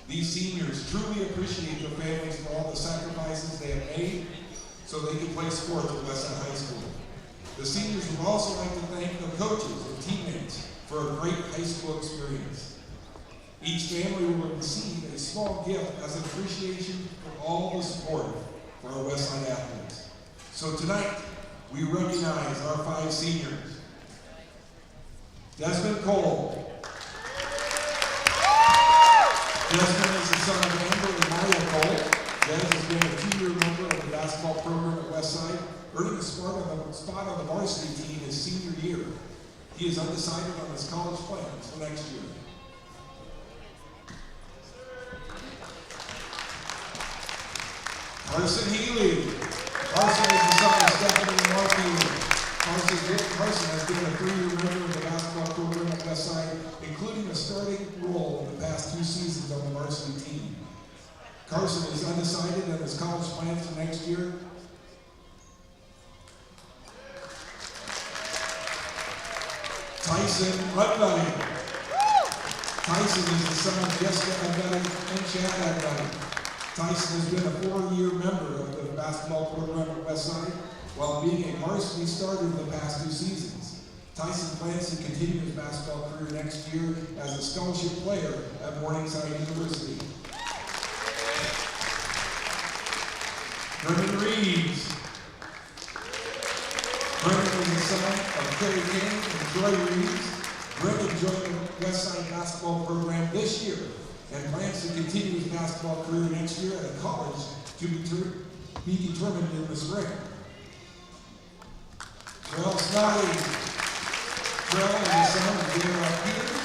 These seniors truly appreciate their families for all the sacrifices they have made so they can play sports at Westside High School. The seniors would also like to thank their coaches and teammates for a great high school experience. Each family will receive a small gift as an appreciation for all the support for our Westside athletes. So tonight, we recognize our 5 seniors. Desmond Cole. Desmond is the son of Amber and Mario Cole. Des has been a 2-year member of the basketball program at Westside, earning a spot on the varsity team his senior year. He is undecided on his college plans for next year. Carson Healy. Carson is the son of Stephanie and Mark Healy. Carson has been a 3-year member of the basketball program at Westside, including a starting role in the past 2 seasons on the varsity team. Carson is undecided on his college plans for next year. Tyson Udbuddy. Tyson is the son of Jessica Udbuddy and Chad Udbuddy. Tyson has been a 4-year member of the basketball program at Westside, while being a varsity starter in the past 2 seasons. Tyson plans to continue his basketball career next year as a scholarship player at Morningside University. Brendan Reeves. Brendan is the son of Kerry King and Joy Reeves. Brendan joined the Westside basketball program this year and plans to continue his basketball career next year at a college to be determined in the spring. Trell Snoddy. Trell is the son of J.R. Peters.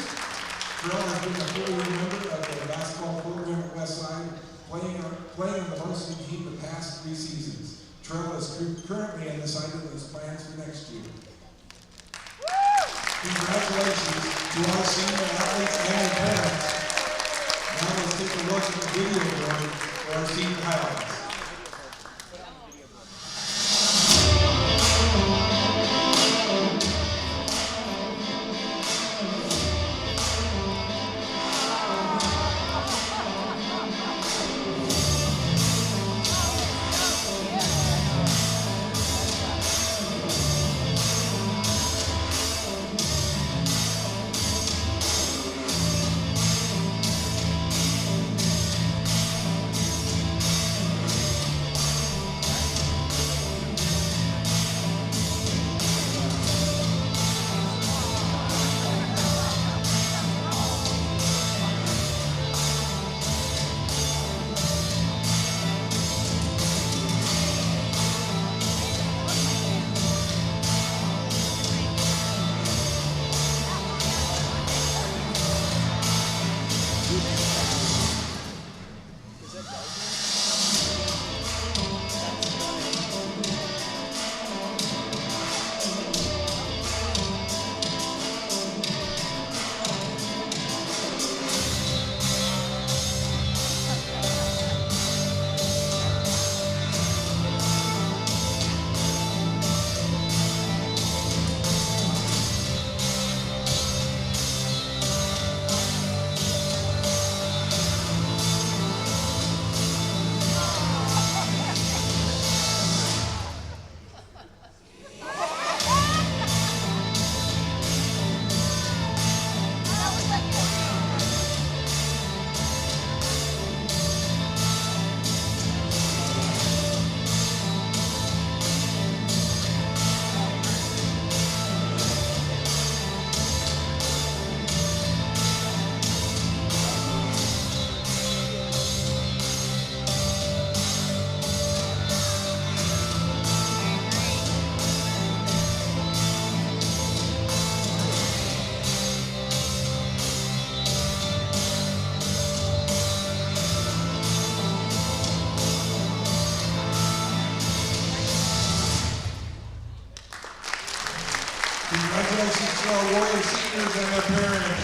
Trell has been a 4-year member of the basketball program at Westside, playing on the varsity team the past 3 seasons. Trell is currently undecided on his plans for next year. Congratulations to our senior athletes and their parents. Now let's take a look at the video board for our senior highlights. Congratulations to our Warrior seniors and their parents.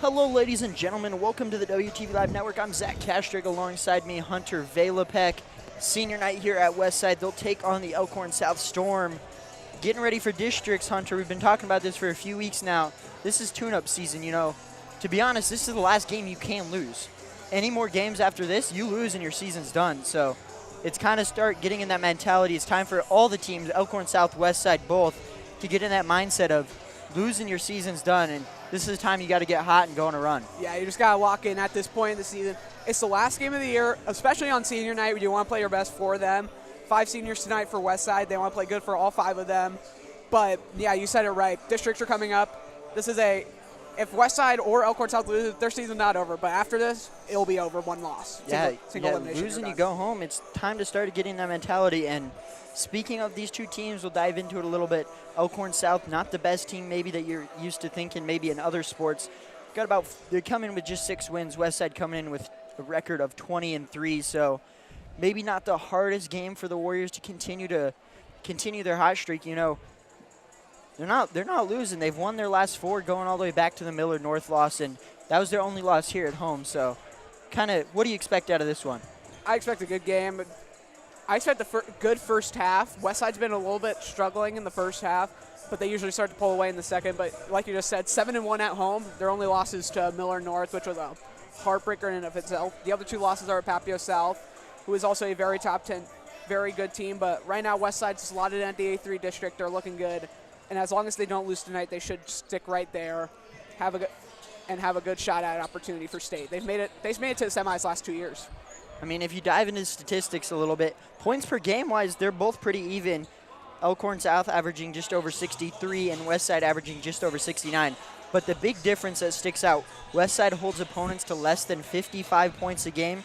Hello, ladies and gentlemen. Welcome to the WTV Live Network. I'm Zach Kastrick. Alongside me, Hunter Valapek. Senior night here at Westside. They'll take on the Elkhorn South Storm. Getting ready for districts, Hunter. We've been talking about this for a few weeks now. This is tune-up season, you know. To be honest, this is the last game you can lose. Any more games after this, you lose and your season's done. So it's kind of start getting in that mentality. It's time for all the teams, Elkhorn South, Westside, both, to get in that mindset of losing your season's done, and this is the time you got to get hot and go on a run. Yeah, you just got to lock in at this point in the season. It's the last game of the year, especially on senior night. You want to play your best for them. 5 seniors tonight for Westside. They want to play good for all 5 of them. But, yeah, you said it right. Districts are coming up. This is if Westside or Elkhorn South loses, their season's not over. But after this, it'll be over, 1 loss. Single elimination. Losing, you go home. It's time to start getting that mentality. And speaking of these two teams, we'll dive into it a little bit. Elkhorn South, not the best team maybe that you're used to thinking maybe in other sports. They come in with just 6 wins. Westside coming in with a record of 20-3. So maybe not the hardest game for the Warriors to continue their hot streak. You know, they're not losing. They've won their last 4, going all the way back to the Millard North loss, and that was their only loss here at home. So kind of, what do you expect out of this one? I expect a good game. I expect a good first half. Westside's been a little bit struggling in the first half, but they usually start to pull away in the second. But like you just said, 7-1 at home. Their only losses to Millard North, which was a heartbreaker in and of itself. The other 2 losses are at Papio South, who is also a very top 10, very good team. But right now, Westside's slotted at the A3 district. They're looking good. And as long as they don't lose tonight, they should stick right there, have a good shot at opportunity for state. They've made it to the semis last 2 years. I mean, if you dive into statistics a little bit, points per game-wise, they're both pretty even. Elkhorn South averaging just over 63 and Westside averaging just over 69. But the big difference that sticks out, Westside holds opponents to less than 55 points a game,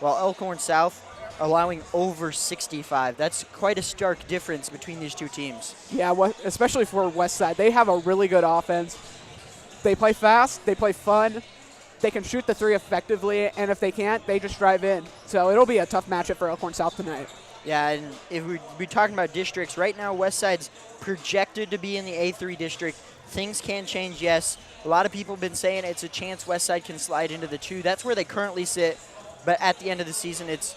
while Elkhorn South allowing over 65. That's quite a stark difference between these two teams. Yeah, especially for Westside. They have a really good offense. They play fast. They play fun. They can shoot the 3 effectively, and if they can't, they just drive in. So it'll be a tough matchup for Elkhorn South tonight. Yeah, and if we're talking about districts, right now Westside's projected to be in the A3 district. Things can change, yes. A lot of people have been saying it's a chance Westside can slide into the 2. That's where they currently sit. But at the end of the season, it's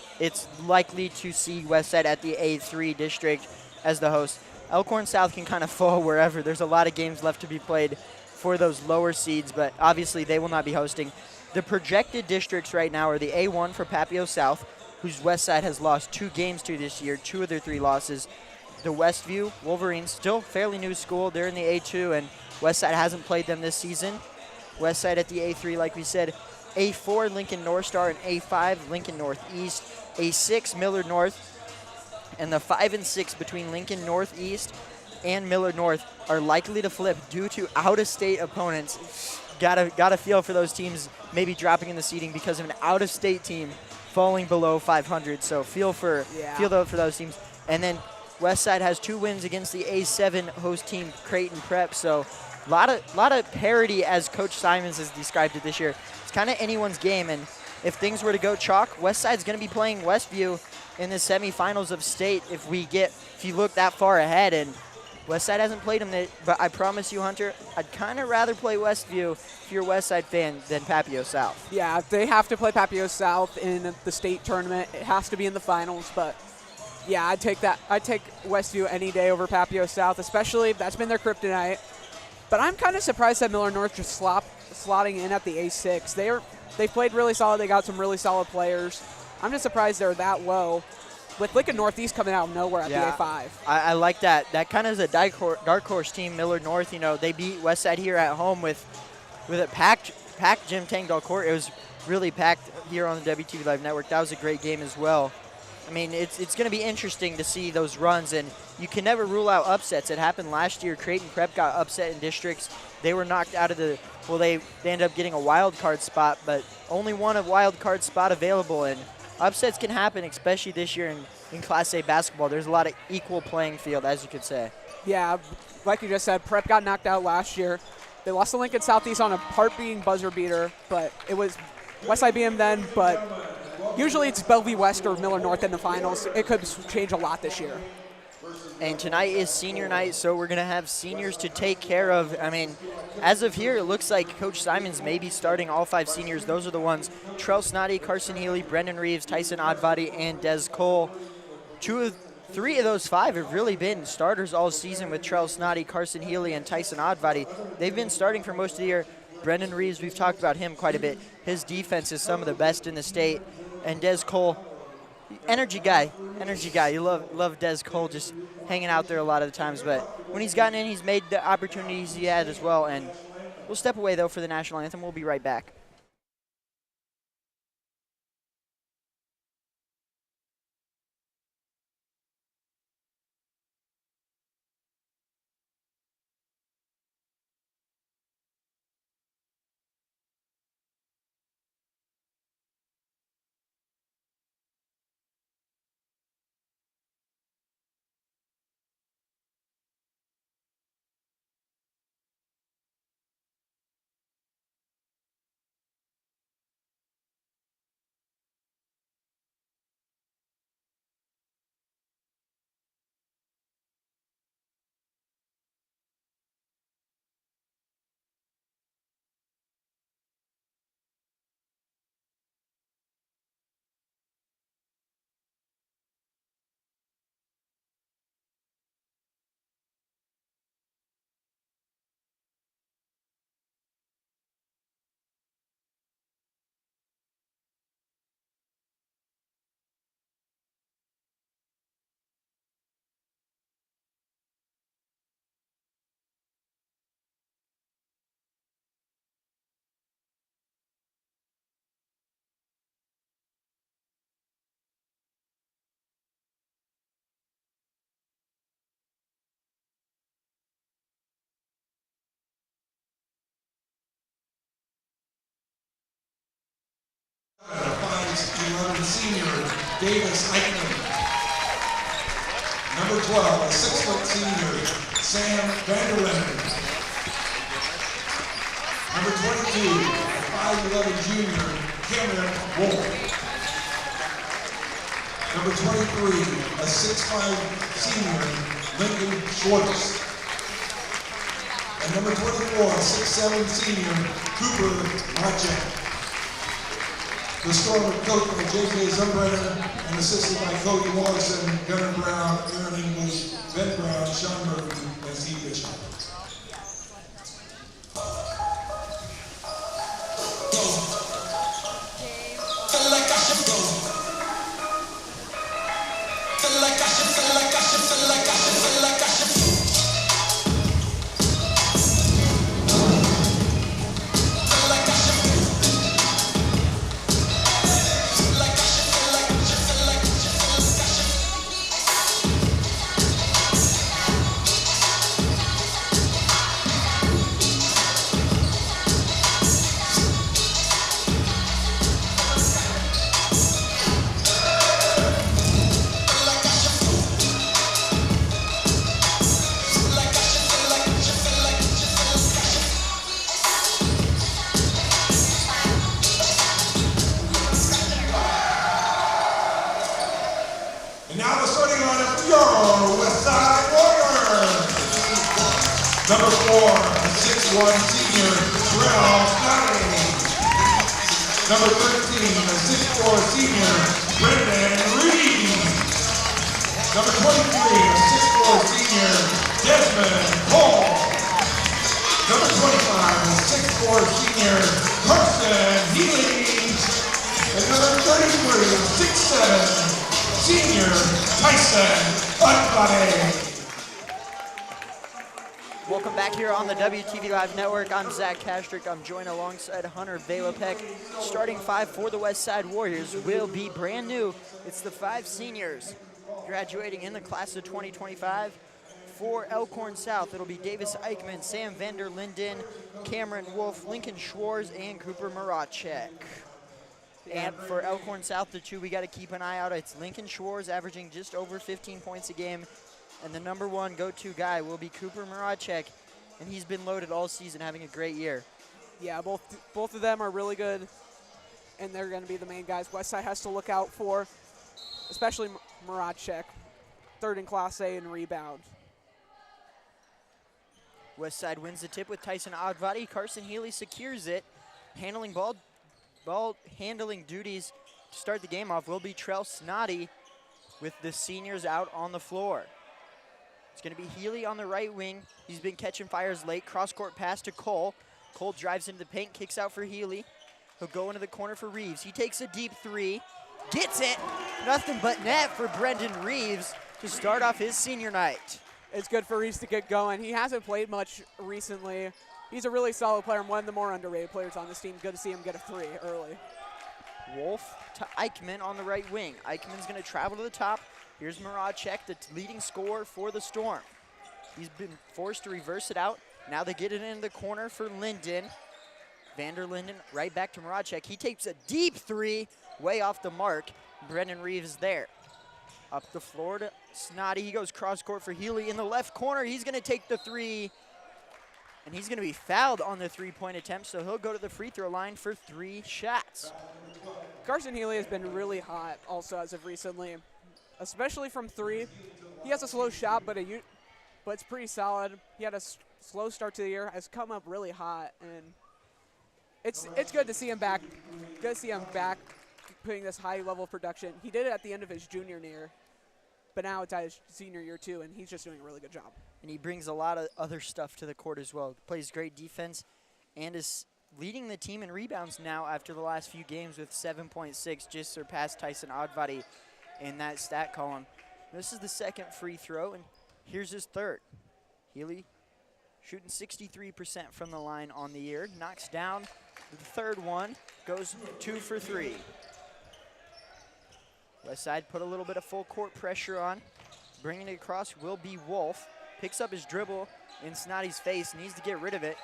likely to see Westside at the A3 district as the host. Elkhorn South can kind of fall wherever. There's a lot of games left to be played for those lower seeds, but obviously they will not be hosting. The projected districts right now are the A1 for Papio South, whose Westside has lost 2 games to this year, 2 of their 3 losses. The Westview Wolverines, still fairly new school. They're in the A2, and Westside hasn't played them this season. Westside at the A3, like we said. A4, Lincoln North Star, and A5, Lincoln Northeast. A6, Millard North. And the 5 and 6 between Lincoln Northeast and Millard North are likely to flip due to out-of-state opponents. Gotta feel for those teams maybe dropping in the seeding because of an out-of-state team falling below 500. So feel for those teams. And then Westside has 2 wins against the A7 host team, Creighton Prep. So a lot of parity, as Coach Simons has described it this year. It's kind of anyone's game, and if things were to go chalk, Westside's going to be playing Westview in the semifinals of state if you look that far ahead. And Westside hasn't played them, but I promise you, Hunter, I'd kind of rather play Westview if you're a Westside fan than Papio South. Yeah, they have to play Papio South in the state tournament. It has to be in the finals, but yeah, I'd take that. I'd take Westview any day over Papio South, especially that's been their kryptonite. But I'm kind of surprised that Millard North just slotting in at the A6. They played really solid. They got some really solid players. I'm just surprised they're that low, with Lincoln Northeast coming out of nowhere at the A5. I like that. That kind of is a dark horse team, Millard North. You know, they beat Westside here at home with a packed Jim Tangdahl court. It was really packed here on the WTV Live Network. That was a great game as well. I mean, it's going to be interesting to see those runs, and you can never rule out upsets. It happened last year. Creighton Prep got upset in districts. They were knocked out of they ended up getting a wild card spot, but only one wild card spot available, and upsets can happen, especially this year in Class A basketball. There's a lot of equal playing field, as you could say. Yeah, like you just said, Prep got knocked out last year. They lost to Lincoln Southeast on a part-beating buzzer beater, but it was Westside beat them then, but usually it's Bellevue West or Millard North in the finals. It could change a lot this year. And tonight is senior night, so we're going to have seniors to take care of. I mean, as of here, it looks like Coach Simons may be starting all 5 seniors. Those are the ones: Trell Snoddy, Carson Healy, Brendan Reeves, Tyson Oddbody, and Des Cole. 3 of those 5 have really been starters all season with Trell Snoddy, Carson Healy, and Tyson Oddbody. They've been starting for most of the year. Brendan Reeves, we've talked about him quite a bit. His defense is some of the best in the state. And Des Cole, energy guy. You love Des Cole just hanging out there a lot of the times. But when he's gotten in, he's made the opportunities he had as well. And we'll step away, though, for the national anthem. We'll be right back. Finds 11 senior Davis Eichmann. Number 12, a 6-foot senior Sam Vanderlinden. Number 22, a 5'11 junior Cameron Wolf. Number 23, a 6'5 senior Lincoln Schwartz. And number 24, a 6'7 senior Cooper Marchek. The Storm are coached by J.K. Zumbrenner and assisted by Cody Morrison, Gunnar Brown, Aaron English, Ben Brown, Sean Murphy, and Steve Bishop. And now the starting lineup for your Westside Warriors. Number 4, a 6'1 senior, Trell Snoddy. Number 13, a 6'4 senior, Brendan Reeves. Number 23, a 6'4 senior, Desmond Cole. Number 25, a 6'4 senior, Carson Healy. And number 33, a 6'7 senior Tyson Oddbody. Welcome back here on the WTV Live Network. I'm Zach Kastrick. I'm joined alongside Hunter Valopek. Starting 5 for the Westside Warriors will be brand new. It's the 5 seniors graduating in the class of 2025. For Elkhorn South, it'll be Davis Eichmann, Sam Vanderlinden, Cameron Wolf, Lincoln Schwartz, and Cooper Marachek. And for Elkhorn South, the 2 we got to keep an eye out. It's Lincoln Schwartz, averaging just over 15 points a game. And the number 1 go-to guy will be Cooper Marachek. And he's been loaded all season, having a great year. Yeah, both of them are really good, and they're going to be the main guys Westside has to look out for, especially Marachek. third in Class A in rebounds. Westside wins the tip with Tyson Ogbody. Carson Healy secures it. Handling ball handling duties to start the game off will be Trell Snoddy with the seniors out on the floor. It's going to be Healy on the right wing. He's been catching fires late. Cross-court pass to Cole. Cole drives into the paint, kicks out for Healy. He'll go into the corner for Reeves. He takes a deep three, gets it. Nothing but net for Brendan Reeves to start off his senior night. It's good for Reeves to get going. He hasn't played much recently. He's a really solid player and one of the more underrated players on this team. Good to see him get a three early. Wolf to Eichmann on the right wing. Eichmann's going to travel to the top. Here's Maracek, the leading scorer for the Storm. He's been forced to reverse it out. Now they get it into the corner for Linden. Vander Linden right back to Maracek. He takes a deep three, way off the mark. Brendan Reeves is there. Up the floor to Snoddy. He goes cross-court for Healy in the left corner. He's going to take the three, and he's going to be fouled on the three-point attempt, so he'll go to the free throw line for 3 shots. Carson Healy has been really hot also as of recently, especially from three. He has a slow shot, but it's pretty solid. He had a slow start to the year, has come up really hot, and it's good to see him back. Good to see him back putting this high level of production. He did it at the end of his junior year, but now it's at his senior year too, and he's just doing a really good job. And he brings a lot of other stuff to the court as well. Plays great defense and is leading the team in rebounds now after the last few games with 7.6, just surpassed Tyson Ogbody in that stat column. This is the second free throw, and here's his third. Healy shooting 63% from the line on the year. Knocks down the third one, goes 2 for 3. Westside put a little bit of full court pressure on. Bringing it across will be Wolf. Picks up his dribble in Snoddy's face, needs to get rid of it.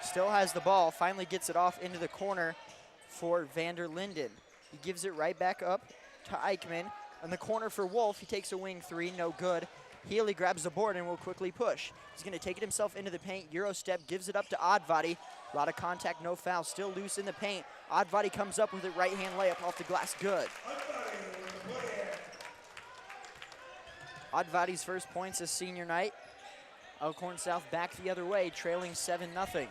Still has the ball, finally gets it off into the corner for Vander Linden. He gives it right back up to Eichmann. In the corner for Wolf, he takes a wing three, no good. Healy grabs the board and will quickly push. He's going to take it himself into the paint. Euro step, gives it up to Ogbody. A lot of contact, no foul, still loose in the paint. Ogbody comes up with a right-hand layup off the glass, good. Ogbodi's first points as senior night. Elkhorn South back the other way, trailing 7-0.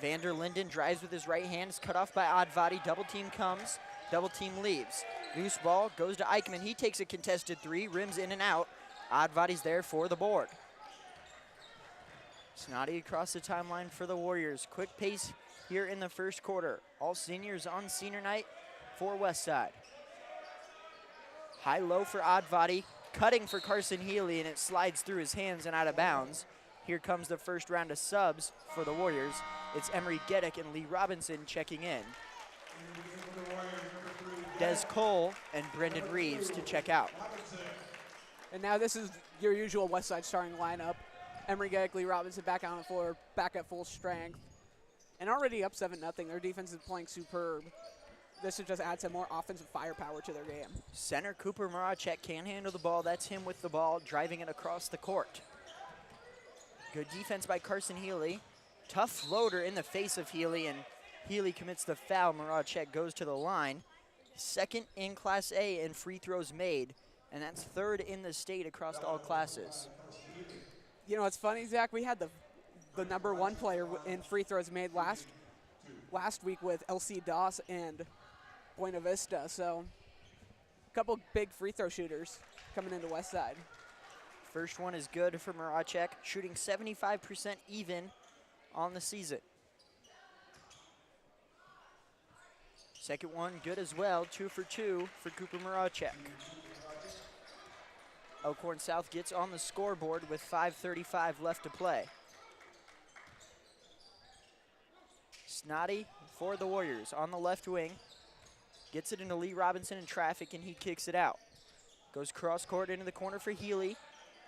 Vander Linden drives with his right hand, is cut off by Ogbody. Double team comes, double team leaves. Loose ball goes to Eichmann. He takes a contested three, rims in and out. Ogbodi's there for the board. Snoddy across the timeline for the Warriors. Quick pace here in the first quarter. All seniors on senior night for Westside. High-low for Ogbody, cutting for Carson Healy, and it slides through his hands and out of bounds. Here comes the first round of subs for the Warriors. It's Emery Geddick and Lee Robinson checking in. Des Cole and Brendan Reeves to check out. And now this is your usual Westside starting lineup. Emery Geddick, Lee Robinson back on the floor, back at full strength. And already up 7-0. Their defense is playing superb. This should just add some more offensive firepower to their game. Center Cooper Maracek can handle the ball. That's him with the ball, driving it across the court. Good defense by Carson Healy. Tough floater in the face of Healy, and Healy commits the foul. Maracek goes to the line. Second in Class A in free throws made, and that's third in the state across all classes. You know, it's funny, Zach, we had the #1 player in free throws made last week with LC Doss and Buena Vista, so a couple big free throw shooters coming into Westside. First one is good for Maracek, shooting 75% even on the season. Second one good as well, 2 for 2 for Cooper Maracek. Elkhorn South gets on the scoreboard with 5:35 left to play. Snoddy for the Warriors on the left wing. Gets it into Lee Robinson in traffic, and he kicks it out. Goes cross-court into the corner for Healy.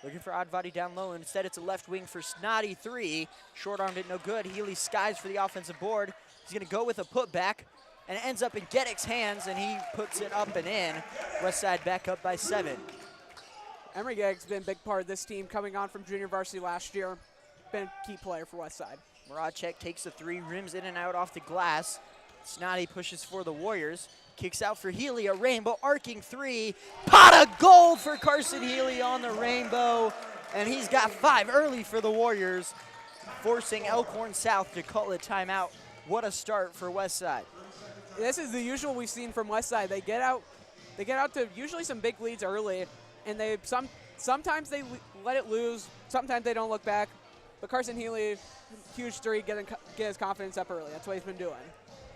Looking for Ogbody down low. Instead, it's a left wing for Snoddy. Three. Short-armed it, no good. Healy skies for the offensive board. He's going to go with a putback, and it ends up in Geddick's hands, and he puts it up and in. Westside back up by 7. Emery Geddick's been a big part of this team, coming on from junior varsity last year. Been a key player for Westside. Maracek takes the three, rims in and out off the glass. Snotty pushes for the Warriors. Kicks out for Healy, a rainbow arcing three. Pot of gold for Carson Healy on the rainbow. And he's got 5 early for the Warriors, forcing Elkhorn South to call a timeout. What a start for Westside. This is the usual we've seen from Westside. They get out to usually some big leads early, and sometimes they let it lose. Sometimes they don't look back. But Carson Healy, huge three, get his confidence up early. That's what he's been doing.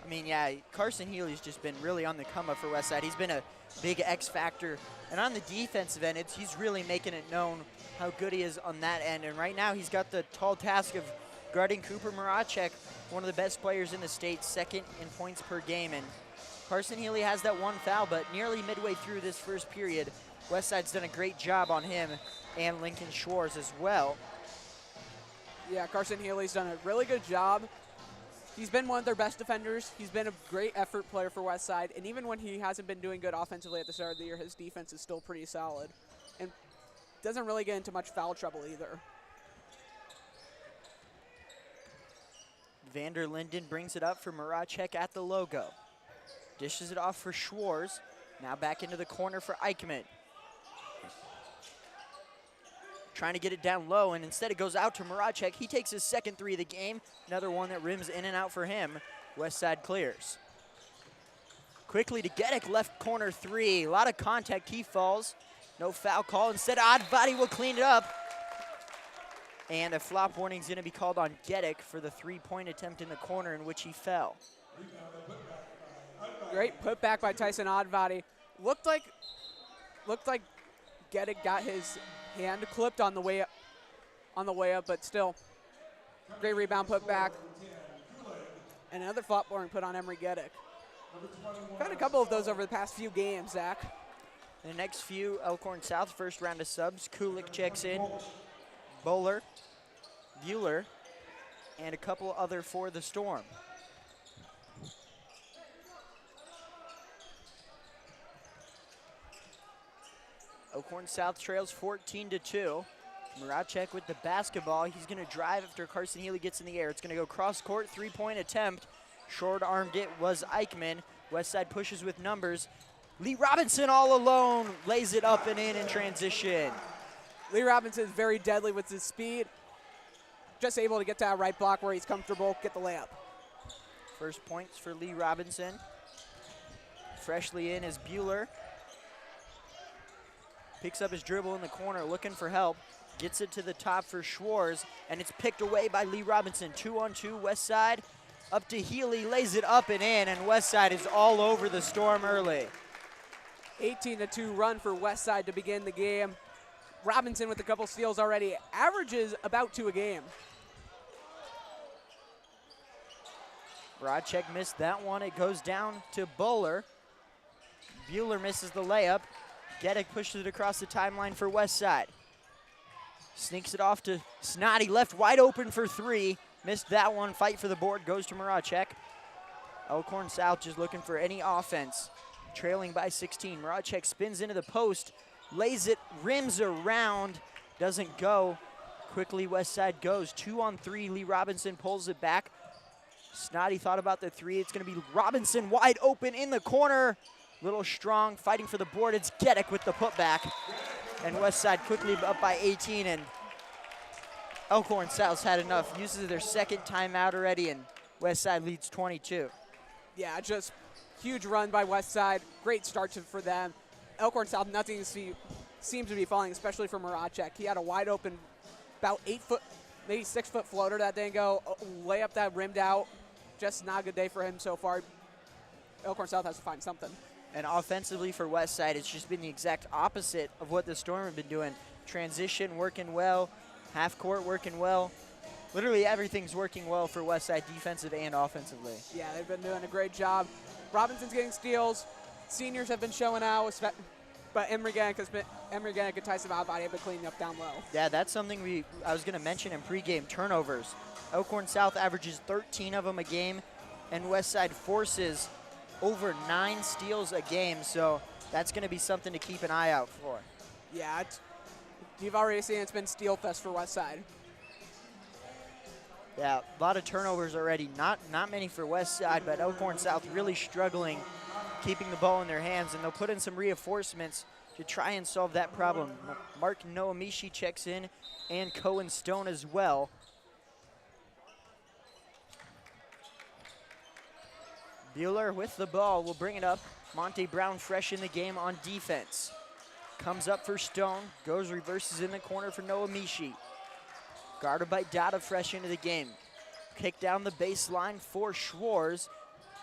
I mean, yeah, Carson Healy's just been really on the come up for Westside. He's been a big X factor. And on the defensive end, he's really making it known how good he is on that end. And right now, he's got the tall task of guarding Cooper Maracek, one of the best players in the state, second in points per game. And Carson Healy has that 1 foul, but nearly midway through this first period, Westside's done a great job on him and Lincoln Schwartz as well. Yeah, Carson Healy's done a really good job. He's been one of their best defenders. He's been a great effort player for Westside, and even when he hasn't been doing good offensively at the start of the year, his defense is still pretty solid and doesn't really get into much foul trouble either. Vander Linden brings it up for Maracek at the logo. Dishes it off for Schwartz. Now back into the corner for Eichmann. Trying to get it down low, and instead it goes out to Maracek. He takes his second 3 of the game. Another one that rims in and out for him. Westside clears. Quickly to Gedek, left corner 3. A lot of contact, he falls. No foul call. Instead, Oddbody will clean it up. And a flop warning is going to be called on Gedek for the 3-point attempt in the corner in which he fell. Great putback by Tyson Oddbody. Looked like Gedek got his hand clipped on the way up, but still, great rebound put back. And another flop boarding put on Emery Gedek. Had a couple of those over the past few games, Zach. In the next few, Elkhorn South first round of subs. Kulik checks in, Bowler, Bueller, and a couple other for the Storm. Elkhorn South trails 14-2. Maracek with the basketball. He's going to drive after Carson Healy gets in the air. It's going to go cross court, 3-point attempt. Short-armed it was Eichmann. Westside pushes with numbers. Lee Robinson all alone lays it up and in transition. Lee Robinson is very deadly with his speed. Just able to get to that right block where he's comfortable, get the layup. First points for Lee Robinson. Freshly in is Bueller. Picks up his dribble in the corner, looking for help. Gets it to the top for Schwartz, and it's picked away by Lee Robinson. 2-on-2, Westside. Up to Healy, lays it up and in, and Westside is all over the Storm early. 18-2 run for Westside to begin the game. Robinson with a couple steals already. Averages about 2 a game. Maracek missed that one. It goes down to Bowler. Bueller misses the layup. Gedek pushes it across the timeline for Westside. Sneaks it off to Snotty, left wide open for 3. Missed that one. Fight for the board goes to Maracek. Elkhorn South just looking for any offense. Trailing by 16. Maracek spins into the post, lays it, rims around, doesn't go. Quickly Westside goes. 2-on-3. Lee Robinson pulls it back. Snotty thought about the 3. It's going to be Robinson wide open in the corner. Little strong, fighting for the board. It's Gedek with the putback. And Westside quickly up by 18, and Elkhorn South's had enough. Uses their second timeout already, and Westside leads 22. Yeah, just huge run by Westside. Great start for them. Elkhorn South, nothing seems to be falling, especially for Maracek. He had a wide open, about 8-foot, maybe 6-foot floater that didn't go. Layup that rimmed out. Just not a good day for him so far. Elkhorn South has to find something. And offensively for Westside, it's just been the exact opposite of what the Storm have been doing. Transition working well, half court working well. Literally everything's working well for Westside, defensive and offensively. Yeah, they've been doing a great job. Robinson's getting steals. Seniors have been showing out, but Emery Gedek and Tyson Oddbody have been cleaning up down low. Yeah, that's something I was going to mention in pregame. Turnovers. Elkhorn South averages 13 of them a game, and Westside forces over 9 steals a game, so that's going to be something to keep an eye out for. Yeah, you've already seen it's been steal fest for Westside. Yeah, a lot of turnovers already. Not many for Westside, but Elkhorn South really struggling keeping the ball in their hands, and they'll put in some reinforcements to try and solve that problem. Mark Noamishi checks in, and Cohen Stone as well. Bueller with the ball will bring it up. Monte Brown fresh in the game on defense. Comes up for Stone, goes reverses in the corner for Noamishi. Guarded by Dada fresh into the game. Kick down the baseline for Schwarz.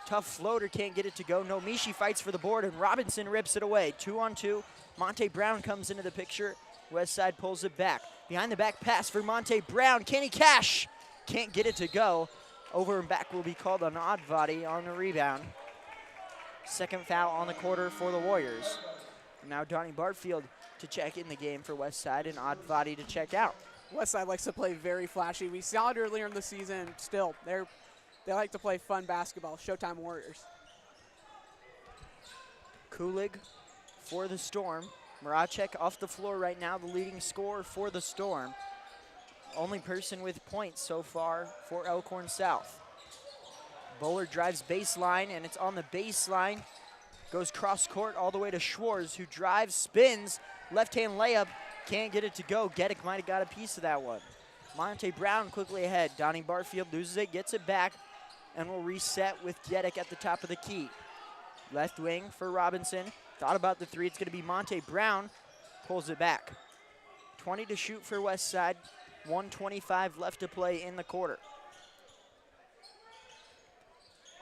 Tough floater, can't get it to go. Noamishi fights for the board, and Robinson rips it away. 2-on-2. Monte Brown comes into the picture. Westside pulls it back. Behind the back pass for Monte Brown. Can he cash? Can't get it to go. Over and back will be called an odd body on the rebound. Second foul on the quarter for the Warriors. Now Donnie Barfield to check in the game for Westside, and odd body to check out. Westside likes to play very flashy. We saw it earlier in the season. Still, they like to play fun basketball. Showtime Warriors. Kulig for the Storm. Maracek off the floor right now, the leading scorer for the Storm. Only person with points so far for Elkhorn South. Bowler drives baseline, and it's on the baseline. Goes cross court all the way to Schwarz, who drives, spins, left-hand layup. Can't get it to go. Gedek might have got a piece of that one. Monte Brown quickly ahead. Donnie Barfield loses it, gets it back, and will reset with Gedek at the top of the key. Left wing for Robinson. Thought about the three. It's going to be Monte Brown. Pulls it back. 20 to shoot for Westside. 1:25 left to play in the quarter.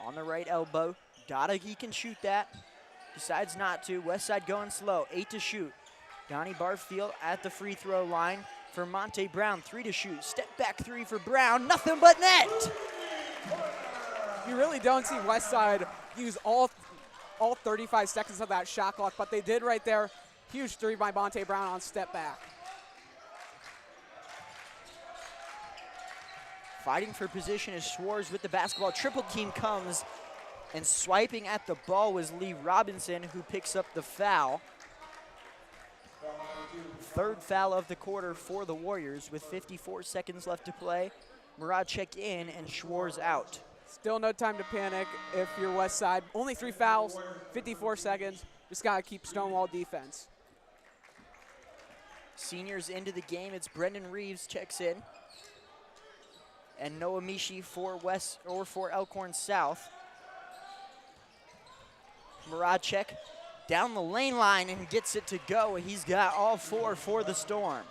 On the right elbow. Dada, he can shoot that. Decides not to. Westside going slow. 8 to shoot. Donnie Barfield at the free throw line for Monte Brown. 3 to shoot. Step back three for Brown. Nothing but net. You really don't see Westside use all 35 seconds of that shot clock, but they did right there. Huge three by Monte Brown on step back. Fighting for position is Schwarz with the basketball. Triple team comes, and swiping at the ball was Lee Robinson, who picks up the foul. Third foul of the quarter for the Warriors with 54 seconds left to play. Murad check in and Schwarz out. Still no time to panic if you're Westside. Only 3 fouls, 54 seconds. Just got to keep Stonewall defense. Seniors into the game. It's Brendan Reeves checks in. And Noamishi for Elkhorn South. Maracek down the lane line and gets it to go. He's got all 4 for the Storm.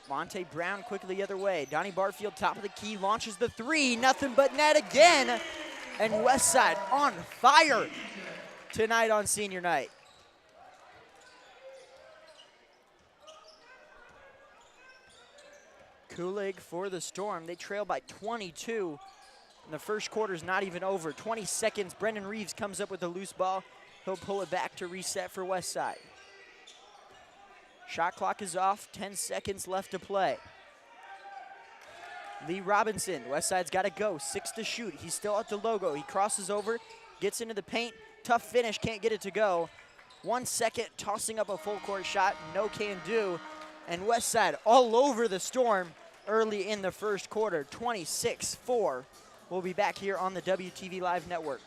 Monte Brown quickly the other way. Donnie Barfield, top of the key, launches the 3. Nothing but net again. And Westside on fire tonight on senior night. Kulig for the Storm. They trail by 22. And the first quarter's not even over. 20 seconds. Brendan Reeves comes up with a loose ball. He'll pull it back to reset for Westside. Shot clock is off. 10 seconds left to play. Lee Robinson. Westside's got to go. 6 to shoot. He's still at the logo. He crosses over, gets into the paint. Tough finish. Can't get it to go. 1 second. Tossing up a full court shot. No can do. And Westside all over the Storm early in the first quarter. 26-4. We'll be back here on the WTV Live Network.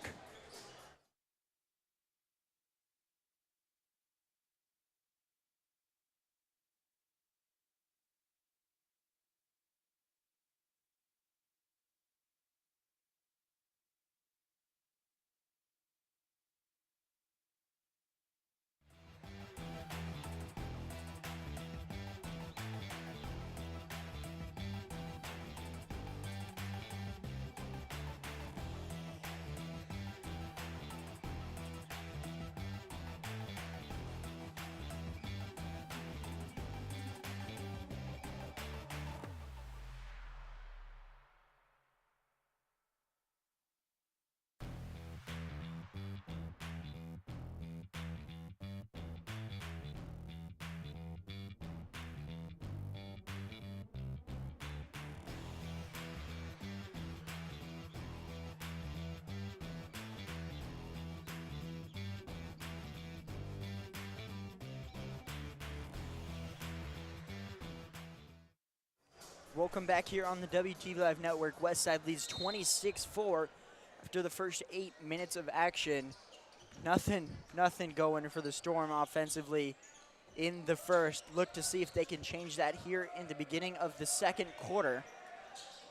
Welcome back here on the WTV Live Network. Westside leads 26-4 after the first 8 minutes of action. Nothing going for the Storm offensively in the first. Look to see if they can change that here in the beginning of the second quarter.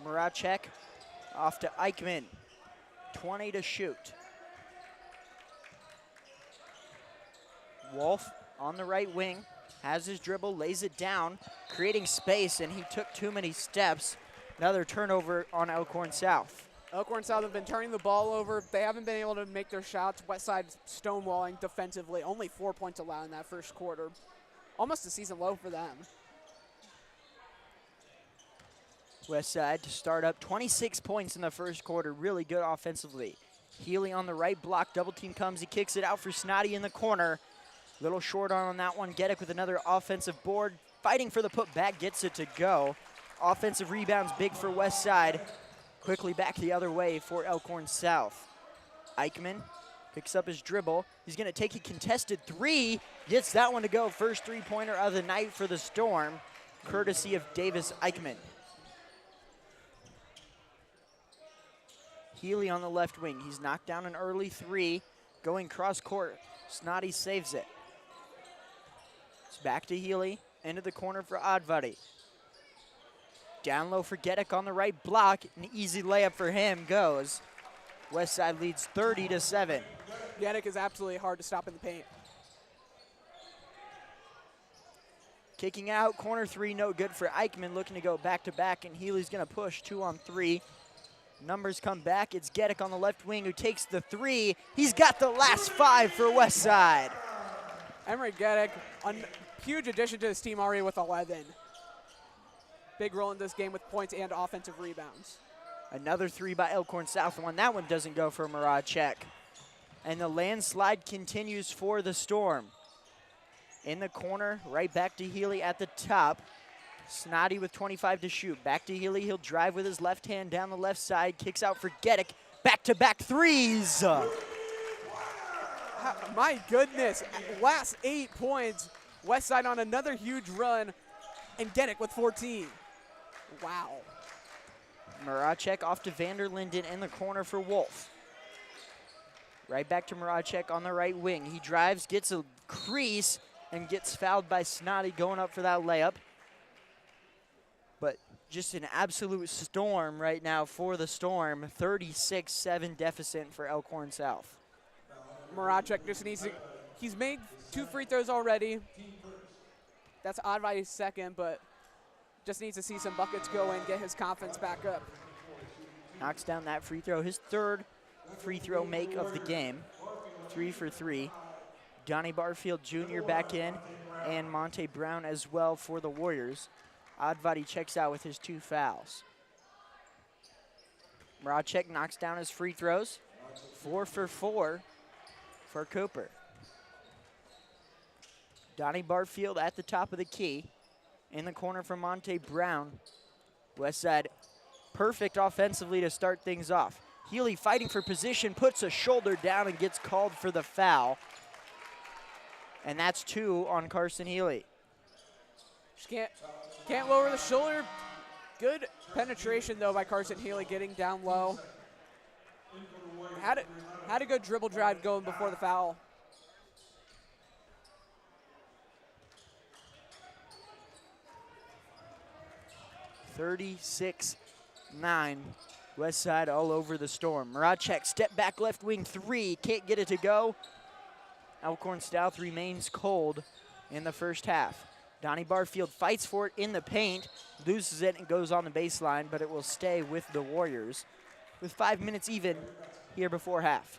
Maracek off to Eichmann. 20 to shoot. Wolf on the right wing. Has his dribble, lays it down, creating space, and he took too many steps. Another turnover on Elkhorn South. Elkhorn South have been turning the ball over. They haven't been able to make their shots. Westside stonewalling defensively. Only 4 points allowed in that first quarter. Almost a season low for them. Westside to start up 26 points in the first quarter. Really good offensively. Healy on the right block. Double team comes. He kicks it out for Snoddy in the corner. Little short on that one. Gedek with another offensive board. Fighting for the putback. Gets it to go. Offensive rebounds big for Westside. Quickly back the other way for Elkhorn South. Eichmann picks up his dribble. He's going to take a contested three. Gets that one to go. First three-pointer of the night for the Storm, courtesy of Davis Eichmann. Healy on the left wing. He's knocked down an early three. Going cross court. Snoddy saves it. It's back to Healy. Into the corner for Advari. Down low for Gedek on the right block. An easy layup for him goes. Westside leads 30-7. Gedek is absolutely hard to stop in the paint. Kicking out, corner three, no good for Eichmann. Looking to go back-to-back, and Healy's going to push 2 on 3. Numbers come back. It's Gedek on the left wing who takes the three. He's got the last 5 for Westside. Emery Gedek, a huge addition to his team already with 11. Big role in this game with points and offensive rebounds. Another three by Elkhorn South. That one doesn't go for Maracek. And the landslide continues for the Storm. In the corner, right back to Healy at the top. Snoddy with 25 to shoot. Back to Healy. He'll drive with his left hand down the left side. Kicks out for Gedek. Back-to-back threes. My goodness. Last 8 points. Westside on another huge run. And Gedek with 14. Wow. Maracek off to Vanderlinden in the corner for Wolf. Right back to Maracek on the right wing. He drives, gets a crease, and gets fouled by Snoddy going up for that layup. But just an absolute storm right now for the Storm. 36-7 deficit for Elkhorn South. Maracek just needs to, he's made 2 free throws already. That's Advai's second, but just needs to see some buckets go and get his confidence back up. Knocks down that free throw. His third free throw make of the game. 3 for 3. Donnie Barfield Jr. back in, and Monte Brown as well for the Warriors. Advari checks out with his 2 fouls. Maracek knocks down his free throws. 4 for 4 for Cooper. Donnie Barfield at the top of the key. In the corner for Monte Brown. Westside perfect offensively to start things off. Healy fighting for position, puts a shoulder down and gets called for the foul. And that's 2 on Carson Healy. Just can't lower the shoulder. Good penetration though by Carson Healy getting down low. Had a good dribble drive going before the foul. (36-9). Westside all over the Storm. Maracek step back left wing 3. Can't get it to go. Elkhorn South remains cold in the first half. Donnie Barfield fights for it in the paint. Loses it and goes on the baseline, but it will stay with the Warriors. With 5 minutes even here before half.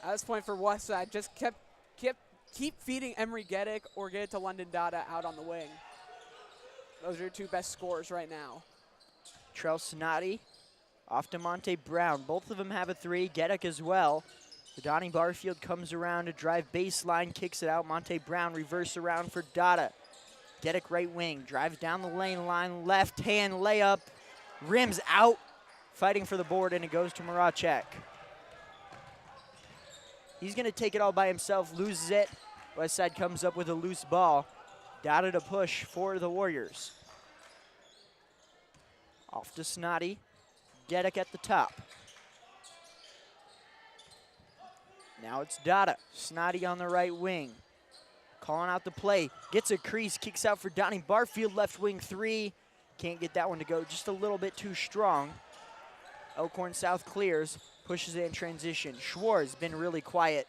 At this point for Westside, just keep feeding Emery Gedek or get it to London Dada out on the wing. Those are your 2 best scorers right now. Trell Snoddy off to Monte Brown. Both of them have a 3. Gedek as well. Donnie Barfield comes around to drive baseline, kicks it out. Monte Brown reverse around for Dada. Gedek right wing, drives down the lane line, left hand layup, rims out, fighting for the board, and it goes to Maracek. He's going to take it all by himself, loses it. Westside comes up with a loose ball. Dada to push for the Warriors. Off to Snotty. Gedek at the top. Now it's Dada. Snotty on the right wing. Calling out the play. Gets a crease. Kicks out for Donnie Barfield. Left wing 3. Can't get that one to go. Just a little bit too strong. Elkhorn South clears. Pushes it in transition. Schwartz been really quiet.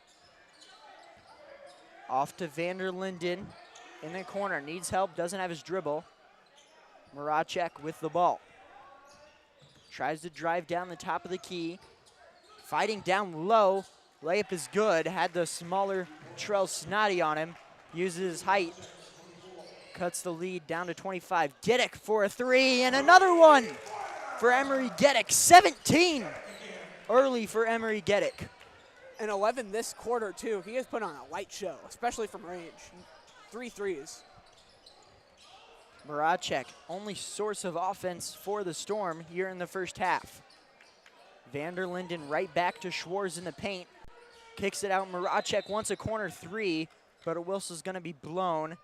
Off to Vander Linden in the corner. Needs help. Doesn't have his dribble. Maracek with the ball. Tries to drive down the top of the key. Fighting down low. Layup is good. Had the smaller Trell Snotty on him. Uses his height. Cuts the lead down to 25. Gedek for a 3 and another one for Emery Gedek. 17 early for Emery Gedek. And 11 this quarter, too. He has put on a light show, especially from range. 3 threes. Maracek, only source of offense for the Storm here in the first half. Vander Linden right back to Schwartz in the paint. Kicks it out. Maracek wants a corner 3, but Wilson's going to be blown.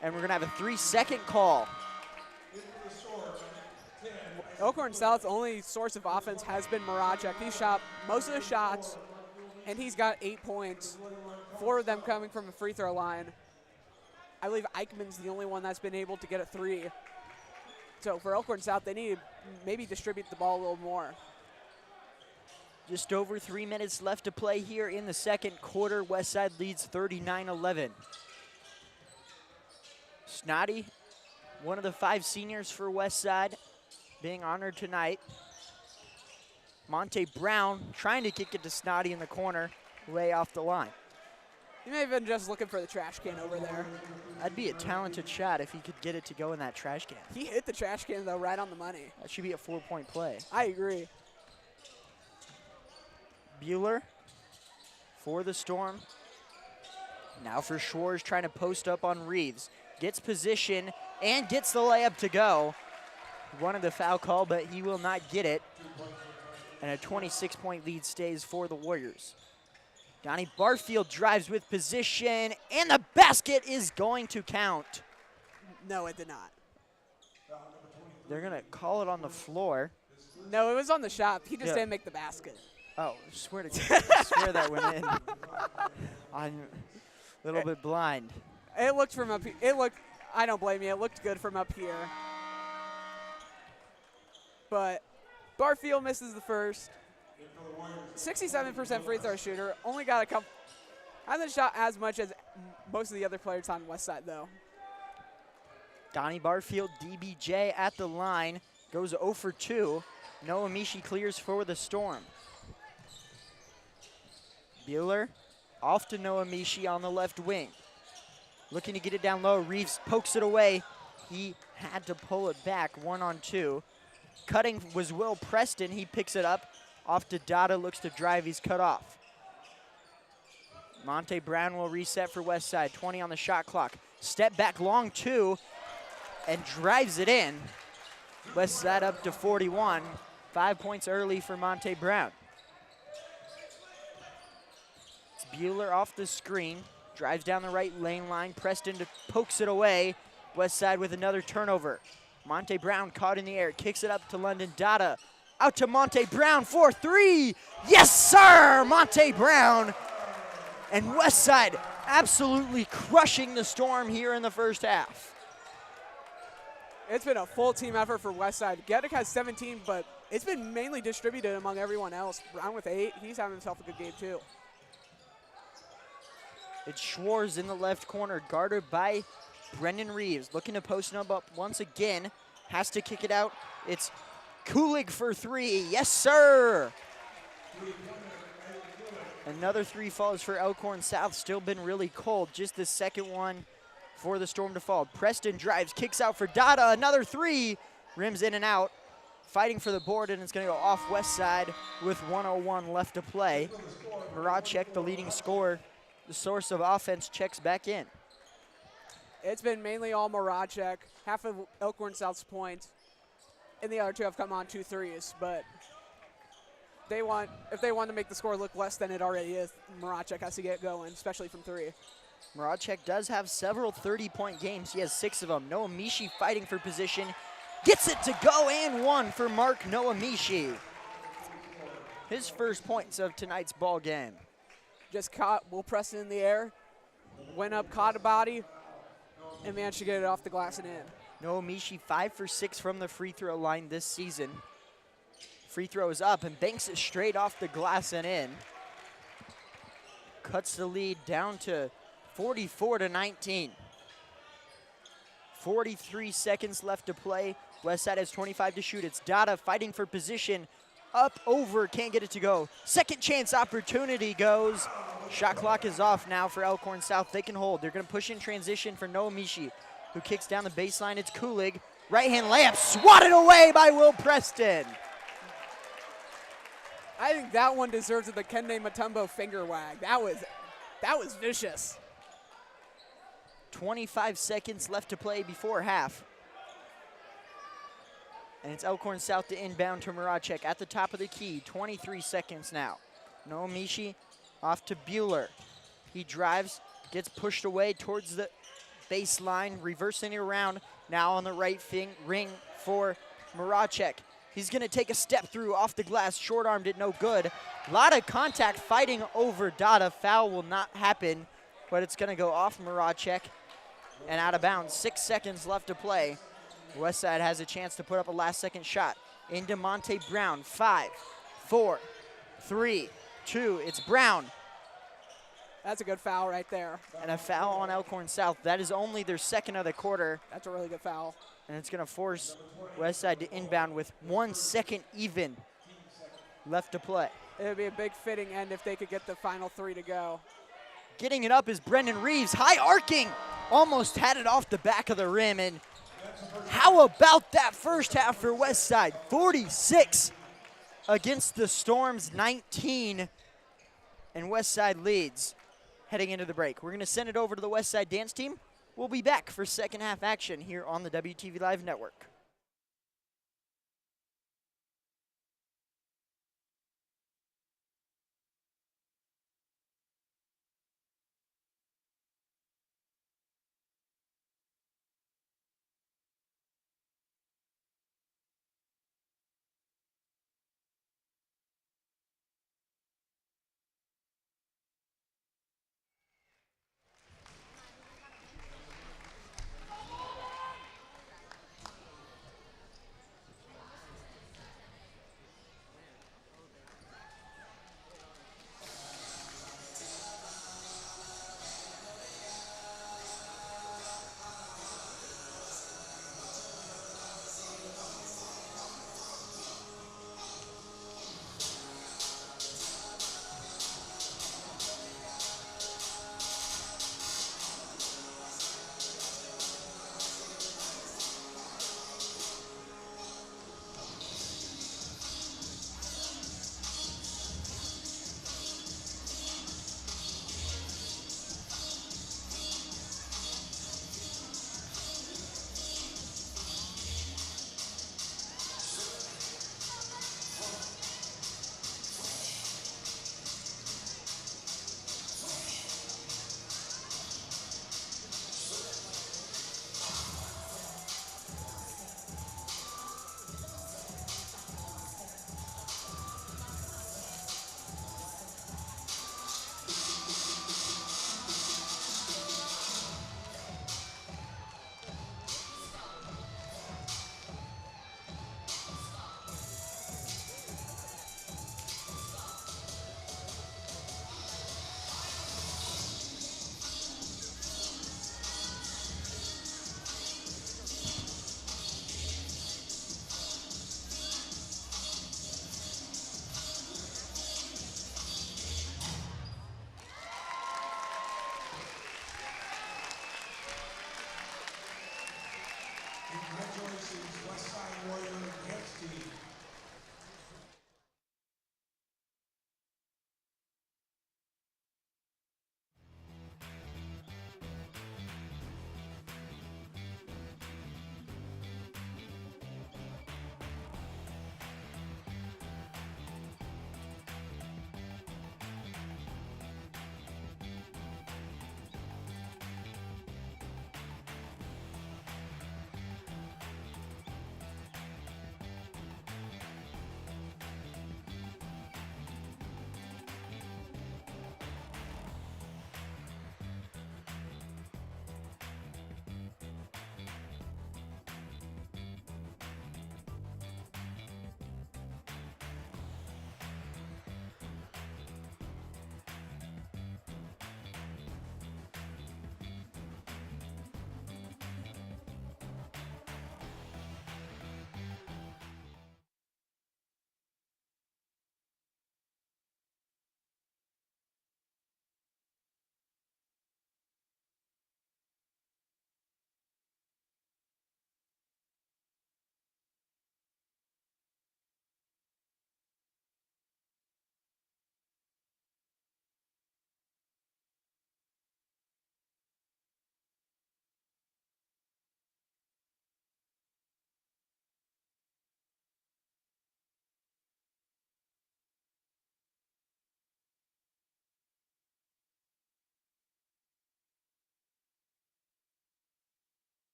And we're going to have a 3-second call. Elkhorn South's only source of offense has been Maracek. He shot most of the shots, and he's got 8 points. 4 of them coming from the free throw line. I believe Eichmann's the only one that's been able to get a 3. So for Elkhorn South, they need to maybe distribute the ball a little more. Just over 3 minutes left to play here in the second quarter. Westside leads 39-11. Snotty, one of the 5 seniors for Westside, being honored tonight. Monte Brown trying to kick it to Snotty in the corner, way off the line. He may have been just looking for the trash can over there. That'd be a talented shot if he could get it to go in that trash can. He hit the trash can, though, right on the money. That should be a 4-point play. I agree. Bueller for the Storm. Now for Schwartz trying to post up on Reeves. Gets position and gets the layup to go. Wanted the foul call, but he will not get it. And a 26-point lead stays for the Warriors. Donnie Barfield drives with position, and the basket is going to count. No, it did not. They're going to call it on the floor. No, it was on the shot. He just didn't make the basket. Oh, swear to God. I swear that went in. I'm a little bit blind. It looked from up here. I don't blame you. It looked good from up here. But Barfield misses the first. 67% free throw shooter. Only got a couple. Hasn't shot as much as most of the other players on Westside, though. Donnie Barfield, DBJ at the line. Goes 0 for 2. Noah Mishi clears for the Storm. Bueller off to Noah Mishi on the left wing. Looking to get it down low. Reeves pokes it away. He had to pull it back 1-on-2. Cutting was Will Preston. He picks it up. Off to Dada, looks to drive. He's cut off. Monte Brown will reset for Westside. 20 on the shot clock. Step back long 2 and drives it in. Westside up to 41. 5 points early for Monte Brown. It's Bueller off the screen. Drives down the right lane line. Preston pokes it away. Westside with another turnover. Monte Brown caught in the air. Kicks it up to London Dada. Out to Monte Brown for 3. Yes, sir! Monte Brown. And Westside absolutely crushing the Storm here in the first half. It's been a full team effort for Westside. Gedek has 17, but it's been mainly distributed among everyone else. Brown with 8. He's having himself a good game, too. It's Schwartz in the left corner, guarded by Brendan Reeves. Looking to post him up once again. Has to kick it out. It's Kulig for 3. Yes, sir. Another 3 falls for Elkhorn South. Still been really cold. Just the second one for the Storm to fall. Preston drives, kicks out for Dada. Another 3. Rims in and out. Fighting for the board, and it's going to go off Westside with 1:01 left to play. Maracek, the leading scorer, the source of offense, checks back in. It's been mainly all Maracek. Half of Elkhorn South's points. And the other 2 have come on 2 threes, but if they want to make the score look less than it already is, Maracek has to get going, especially from 3. Maracek does have several 30-point games. He has 6 of them. Noah Mishi fighting for position. Gets it to go and one for Mark Noamishi. His first points of tonight's ball game. Just caught, will press it in the air, went up, caught a body, and managed to get it off the glass and in. Noamishi 5 for 6 from the free throw line this season. Free throw is up and banks it straight off the glass and in. Cuts the lead down to 44-19. 43 seconds left to play. Westside has 25 to shoot. It's Dada fighting for position. Up, over, can't get it to go. Second chance opportunity goes. Shot clock is off now for Elkhorn South. They can hold. They're going to push in transition for Noamishi, who kicks down the baseline. It's Kulig. Right-hand layup swatted away by Will Preston. I think that one deserves the Kende Mutombo finger wag. That was vicious. 25 seconds left to play before half. And it's Elkhorn South to inbound to Muracek at the top of the key. 23 seconds now. Noamishi off to Bueller. He drives, gets pushed away towards the baseline, reversing it around. Now on the right ring for Muracek. He's going to take a step through off the glass. Short-armed it, no good. A lot of contact fighting over Dada. Foul will not happen, but it's going to go off Muracek and out of bounds. 6 seconds left to play. Westside has a chance to put up a last-second shot. Into Monte Brown. 5, 4, 3, 2. It's Brown. That's a good foul right there. And a foul on Elkhorn South. That is only their second of the quarter. That's a really good foul. And it's going to force Westside to inbound with 1 second even left to play. It would be a big fitting end if they could get the final 3 to go. Getting it up is Brendan Reeves. High arcing. Almost had it off the back of the rim. And how about that first half for Westside? 46 against the Storm's 19. And Westside leads heading into the break. We're going to send it over to the Westside dance team. We'll be back for second half action here on the WTV Live Network.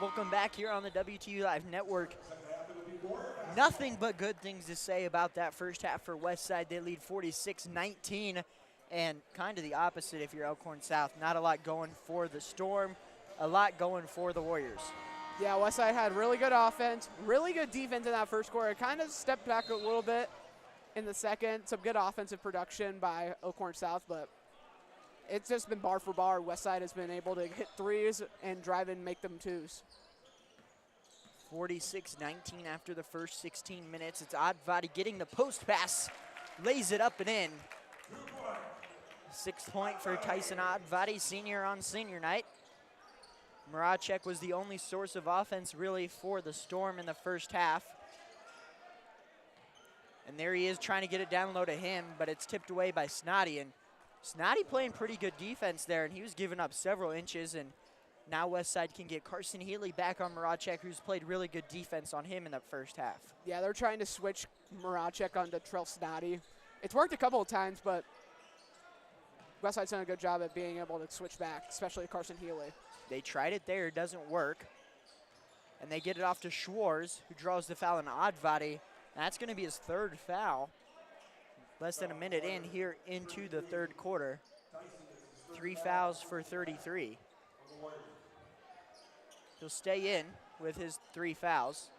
Welcome back here on the WTV Live Network. Nothing but good things to say about that first half for Westside. They lead 46-19, and kind of the opposite if you're Elkhorn South. Not a lot going for the Storm, a lot going for the Warriors. Yeah, Westside had really good offense, really good defense in that first quarter. Kind of stepped back a little bit in the second. Some good offensive production by Elkhorn South, but it's just been bar for bar. Westside has been able to hit threes and drive and make them twos. 46-19 after the first 16 minutes. It's Advati getting the post pass, lays it up and in. 6th point for Tyson Advati, senior on senior night. Maracek was the only source of offense really for the Storm in the first half. And there he is trying to get it down low to him, but it's tipped away by Snoddy. And Snoddy playing pretty good defense there, and he was giving up several inches, and now Westside can get Carson Healy back on Maracek, who's played really good defense on him in the first half. Yeah, they're trying to switch Maracek onto Trell Snoddy. It's worked a couple of times, but Westside's done a good job at being able to switch back, especially Carson Healy. They tried it there, it doesn't work. And they get it off to Schwartz, who draws the foul on Advati. That's going to be his 3rd foul. Less than a minute in here into the 3rd quarter. 3 fouls for 33. He'll stay in with his 3 fouls.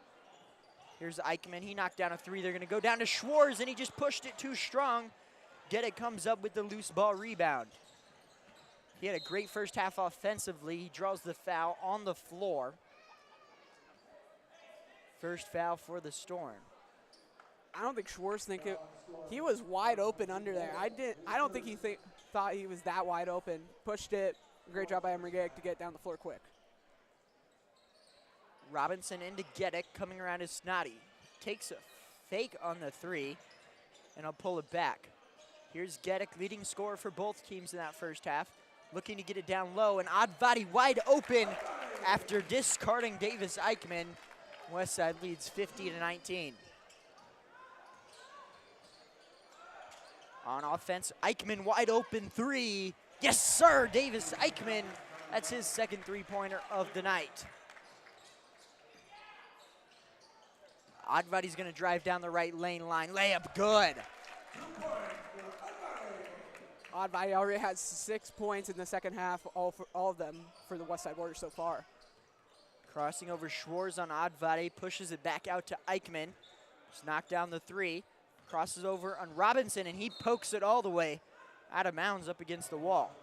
Here's Eichmann. He knocked down a 3. They're going to go down to Schwartz, and he just pushed it too strong. Get comes up with the loose ball rebound. He had a great first half offensively. He draws the foul on the floor. First foul for the Storm. I don't think Schwartz he was wide open under there. I don't think he thought he was that wide open. Pushed it. Great job by Emery Gagg to get down the floor quick. Robinson into Gedek, coming around his Snoddy. Takes a fake on the 3, and I'll pull it back. Here's Gedek, leading scorer for both teams in that first half. Looking to get it down low, and Advati wide open after discarding Davis Eichmann. Westside leads 50-19. On offense, Eichmann wide open 3. Yes, sir, Davis Eichmann. That's his 2nd 3-pointer of the night. Advati's going to drive down the right lane line. Layup good. Advati already has 6 points in the second half, all of them for the Westside Warriors so far. Crossing over Schwartz on Advati, pushes it back out to Eichmann. Just knocked down the 3. Crosses over on Robinson, and he pokes it all the way out of bounds up against the wall.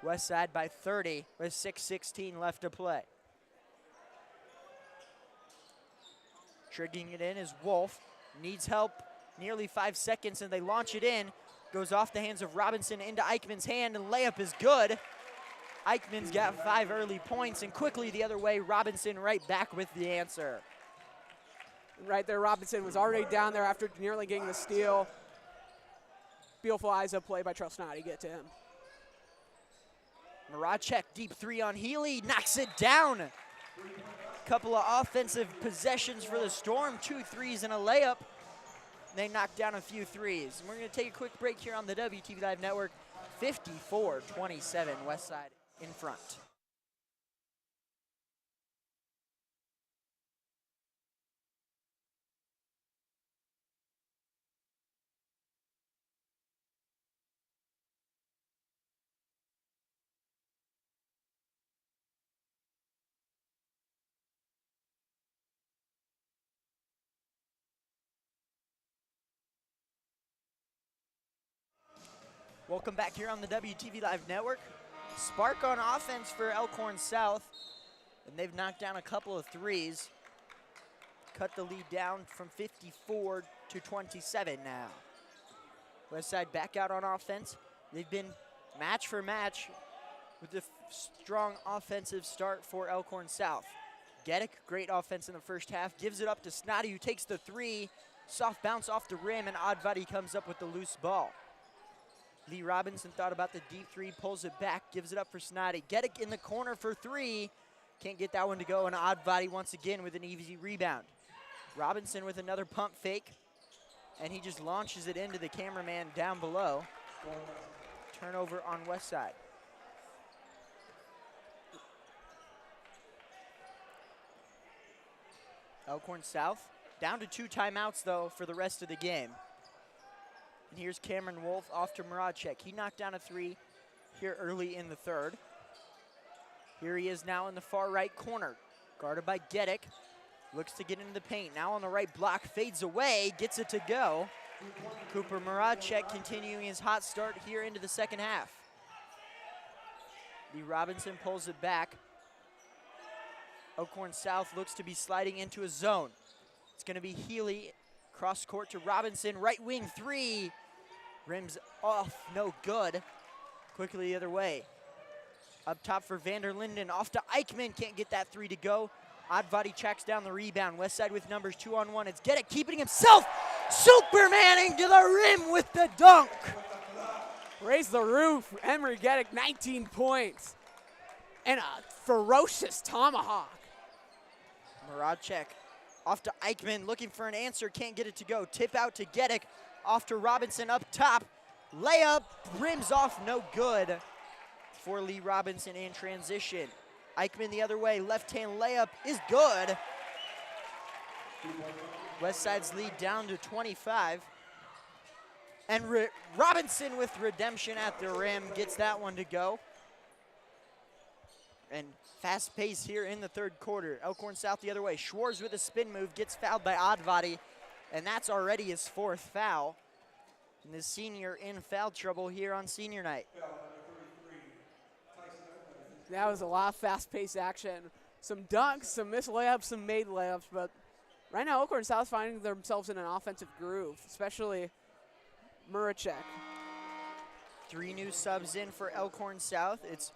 Westside by 30 with 6:16 left to play. Triggering it in is Wolf. Needs help. Nearly 5 seconds, and they launch it in. Goes off the hands of Robinson into Eichmann's hand, and layup is good. Eichmann's got 5 early points, and quickly the other way, Robinson right back with the answer. Right there, Robinson was already down there after nearly getting the steal. Beautiful eyes-up play by Trell Snoddy, get to him. Maracek, deep 3 on Healy, knocks it down. Couple of offensive possessions for the Storm, 2 threes and a layup. They knock down a few threes. And we're going to take a quick break here on the WTV Live Network. 54-27, Westside in front. Welcome back here on the WTV Live Network. Spark on offense for Elkhorn South, and they've knocked down a couple of threes. Cut the lead down from 54 to 27 now. Westside back out on offense. They've been match for match with a strong offensive start for Elkhorn South. Gedek, great offense in the first half, gives it up to Snoddy, who takes the 3. Soft bounce off the rim, and Advati comes up with the loose ball. Lee Robinson thought about the deep 3, pulls it back, gives it up for Snoddy. Gedek in the corner for 3. Can't get that one to go, and Advati once again with an easy rebound. Robinson with another pump fake, and he just launches it into the cameraman down below. Turnover on Westside. Elkhorn South down to 2 timeouts, though, for the rest of the game. And here's Cameron Wolf off to Moravcek. He knocked down a 3 here early in the third. Here he is now in the far right corner, guarded by Gedek. Looks to get into the paint. Now on the right block, fades away, gets it to go. Cooper Moravcek continuing his hot start here into the second half. Lee Robinson pulls it back. Elkhorn South looks to be sliding into a zone. It's going to be Healy, cross court to Robinson, right wing 3. Rims off, no good. Quickly the other way. Up top for Vanderlinden, off to Eichmann, can't get that 3 to go. Oddbody tracks down the rebound. Westside with numbers 2-on-1. It's Gedek keeping himself. Supermaning to the rim with the dunk. Raise the roof. Emery Gedek, 19 points. And a ferocious tomahawk. Moravcek off to Eichmann, looking for an answer, can't get it to go. Tip out to Gedek, off to Robinson up top. Layup, rims off, no good for Lee Robinson in transition. Eichmann the other way, left-hand layup is good. Westside's lead down to 25. And Robinson with redemption at the rim gets that one to go. And fast pace here in the third quarter. Elkhorn South the other way. Schwartz with a spin move, gets fouled by Oddbody, and that's already his 4th foul. And the senior in foul trouble here on senior night. That was a lot of fast-paced action. Some dunks, some missed layups, some made layups, but right now Elkhorn South finding themselves in an offensive groove, especially Moravcek. 3 new subs in for Elkhorn South. It's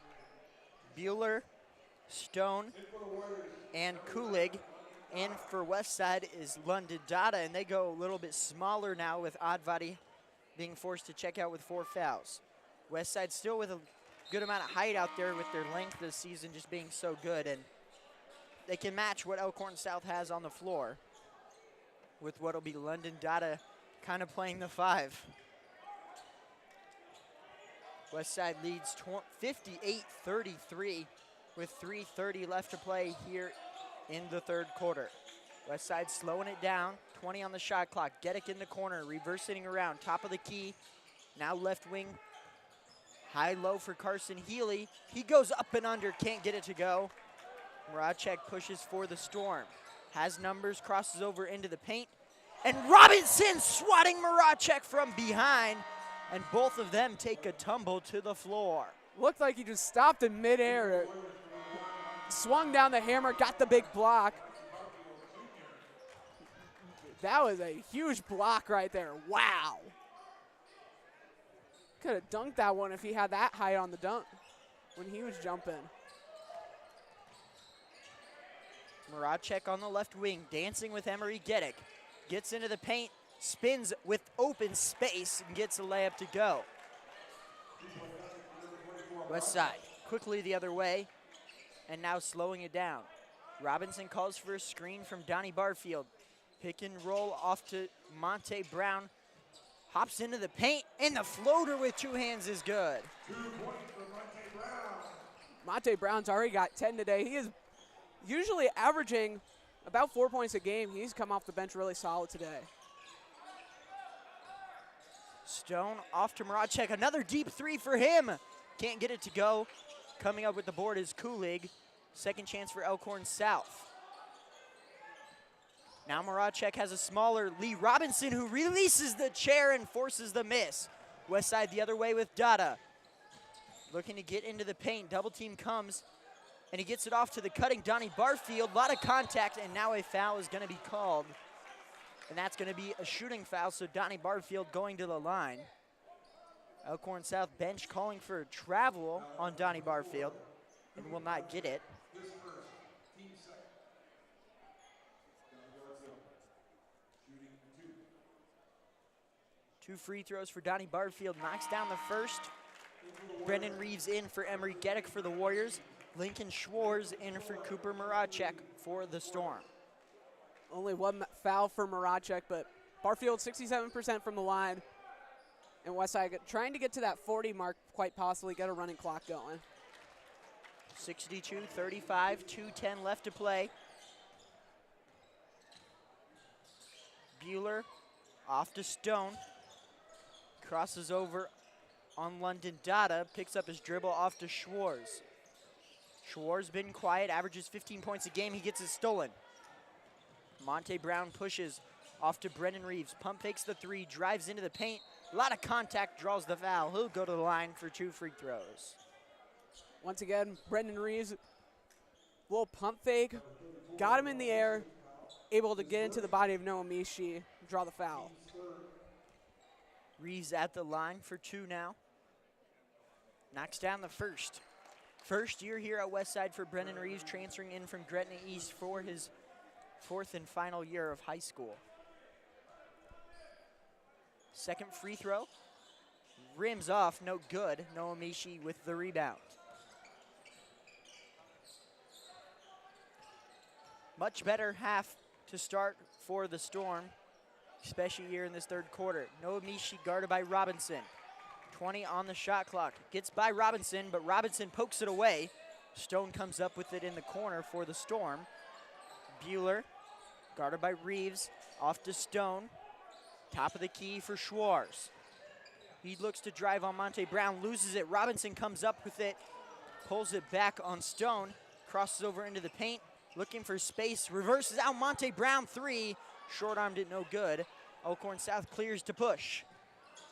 Bueller, Stone, and Kulig. In for Westside is London Dada, and they go a little bit smaller now with Oddbody being forced to check out with 4 fouls. Westside still with a good amount of height out there with their length this season just being so good, and they can match what Elkhorn South has on the floor with what will be London Dada kind of playing the 5. Westside leads 58-33 with 3:30 left to play here in the third quarter. Westside slowing it down, 20 on the shot clock. Gedek in the corner, reversing around, top of the key. Now left wing, high-low for Carson Healy. He goes up and under, can't get it to go. Moravcek pushes for the Storm. Has numbers, crosses over into the paint. And Robinson swatting Moravcek from behind. And both of them take a tumble to the floor. Looked like he just stopped in midair. Swung down the hammer, got the big block. That was a huge block right there. Wow. Could have dunked that one if he had that height on the dunk when he was jumping. Moravcek on the left wing, dancing with Emery Gedek. Gets into the paint, spins with open space, and gets a layup to go. Westside quickly the other way, and now slowing it down. Robinson calls for a screen from Donnie Barfield. Pick and roll off to Monte Brown. Hops into the paint, and the floater with 2 hands is good. 2 points for Monte Brown. Monte Brown's already got 10 today. He is usually averaging about 4 points a game. He's come off the bench really solid today. Stone off to Moravcek. Another deep 3 for him. Can't get it to go. Coming up with the board is Kulig. Second chance for Elkhorn South. Now Moravcek has a smaller Lee Robinson, who releases the chair and forces the miss. Westside the other way with Dada. Looking to get into the paint. Double team comes, and he gets it off to the cutting Donnie Barfield. A lot of contact, and now a foul is going to be called. And that's going to be a shooting foul, so Donnie Barfield going to the line. Elkhorn South bench calling for travel on Donnie Barfield, and will not get it. This first, team second. Shooting 2. 2 free throws for Donnie Barfield. Knocks down the first. Brendan Reeves in for Emery Gedek for the Warriors. Lincoln Schwartz in for Cooper Moravcek for the Storm. Only 1 foul for Moravcek, but Barfield 67% from the line. And Westside trying to get to that 40 mark, quite possibly get a running clock going. 62-35, 2:10 left to play. Bueller off to Stone. Crosses over on London Dada, picks up his dribble off to Schwartz. Schwartz been quiet, averages 15 points a game. He gets it stolen. Monte Brown pushes off to Brennan Reeves. Pump fakes the three, drives into the paint. A lot of contact, draws the foul. He'll go to the line for 2 free throws. Once again, Brendan Reeves, little pump fake, got him in the air, able to get into the body of Noah Mishi, draw the foul. Reeves at the line for 2 now. Knocks down the first. First year here at Westside for Brendan Reeves, transferring in from Gretna East for his 4th and final year of high school. Second free throw. Rims off, no good. Noah Mishi with the rebound. Much better half to start for the Storm, especially here in this third quarter. Noah Mishi guarded by Robinson. 20 on the shot clock. Gets by Robinson, but Robinson pokes it away. Stone comes up with it in the corner for the Storm. Bueller, guarded by Reeves, off to Stone. Top of the key for Schwartz. He looks to drive on Monte Brown, loses it. Robinson comes up with it, pulls it back on Stone, crosses over into the paint, looking for space, reverses out Monte Brown, 3. Short-armed it, no good. Elkhorn South clears to push.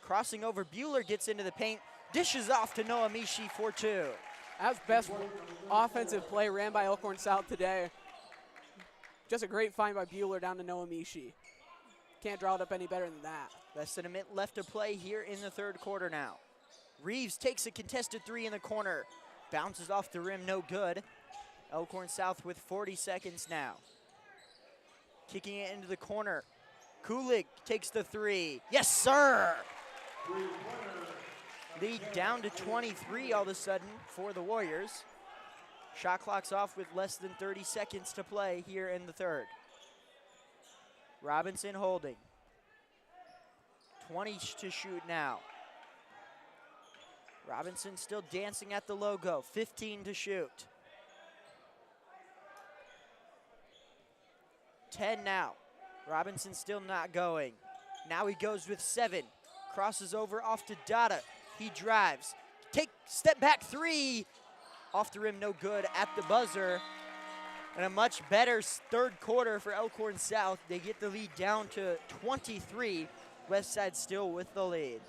Crossing over, Bueller gets into the paint, dishes off to Noah Mishi for 2. That was best offensive play ran by Elkhorn South today. Just a great find by Bueller down to Noah Mishi. Can't draw it up any better than that. Less than a minute left to play here in the third quarter now. Reeves takes a contested 3 in the corner. Bounces off the rim, no good. Elkhorn South with 40 seconds now. Kicking it into the corner. Kulig takes the 3. Yes, sir! Lead down to 23 all of a sudden for the Warriors. Shot clock's off with less than 30 seconds to play here in the third. Robinson holding. 20 to shoot now. Robinson still dancing at the logo. 15 to shoot. 10 now. Robinson still not going. Now he goes with 7. Crosses over off to Dada. He drives. Step back 3. Off the rim, no good at the buzzer. And a much better third quarter for Elkhorn South. They get the lead down to 23. Westside still with the lead.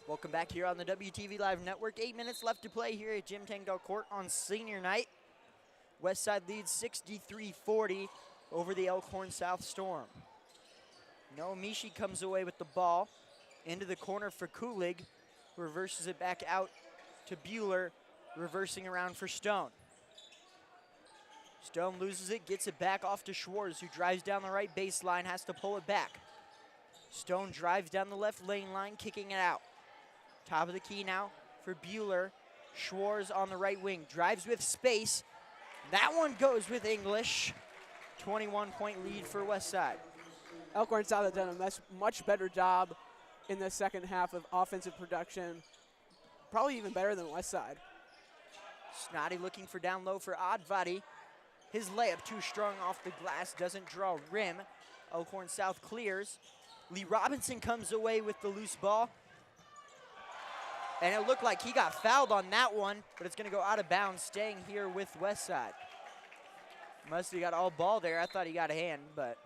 Welcome back here on the WTV Live Network. 8 minutes left to play here at Jim Tangdahl Court on senior night. Westside leads 63-40 over the Elkhorn South Storm. Noah Mishi comes away with the ball into the corner for Kulig, who reverses it back out to Bueller, reversing around for Stone. Stone loses it, gets it back off to Schwartz, who drives down the right baseline, has to pull it back. Stone drives down the left lane line, kicking it out. Top of the key now for Bueller. Schwartz on the right wing, drives with space. That one goes with English. 21-point lead for Westside. Elkhorn South has done a much better job in the second half of offensive production. Probably even better than Westside. Snoddy looking for down low for Advati. His layup too strong off the glass, doesn't draw rim. Elkhorn South clears. Lee Robinson comes away with the loose ball. And it looked like he got fouled on that one, but it's going to go out of bounds, staying here with Westside. Must have got all ball there. I thought he got a hand, but.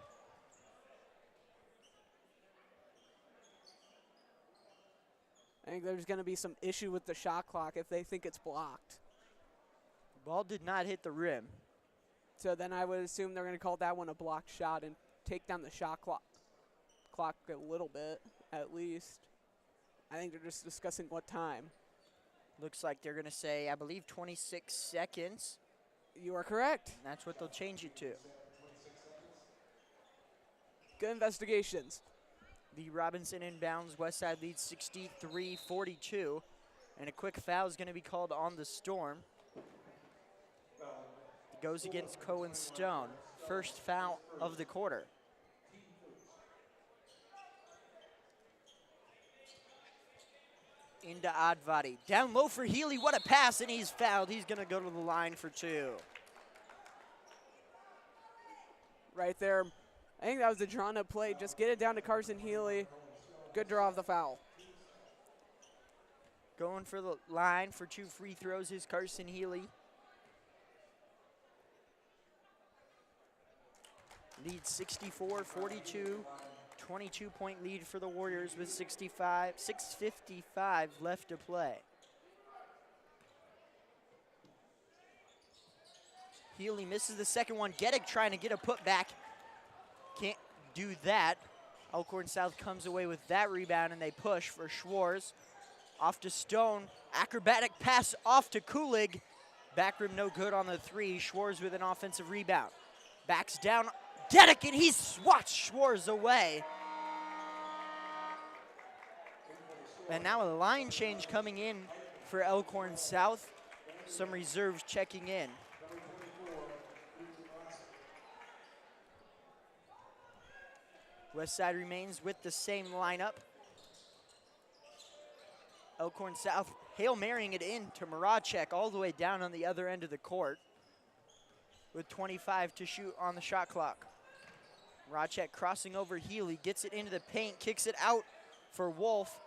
I think there's going to be some issue with the shot clock if they think it's blocked. Ball did not hit the rim. So then I would assume they're going to call that one a blocked shot and take down the shot clock a little bit, at least. I think they're just discussing what time. Looks like they're going to say, I believe, 26 seconds. You are correct. And that's what they'll change it to. Good investigations. Lee Robinson inbounds. Westside leads 63-42. And a quick foul is going to be called on the Storm. It goes against Cohen Stone. First foul of the quarter. Into Advati. Down low for Healy. What a pass, and he's fouled. He's going to go to the line for 2. Right there. I think that was a drawn-up play. Just get it down to Carson Healy. Good draw of the foul. Going for the line for 2 free throws is Carson Healy. Leads 64-42. 22-point lead for the Warriors with 6:55 left to play. Healy misses the second one. Geddick trying to get a putback. Can't do that. Elkhorn South comes away with that rebound, and they push for Schwartz. Off to Stone. Acrobatic pass off to Kulig. Back rim no good on the 3. Schwartz with an offensive rebound. Backs down. Geddick, and he swats Schwartz away. And now a line change coming in for Elkhorn South. Some reserves checking in. Westside remains with the same lineup. Elkhorn South Hail Marying it in to Maracek all the way down on the other end of the court with 25 to shoot on the shot clock. Maracek crossing over Healy, gets it into the paint, kicks it out for Wolf.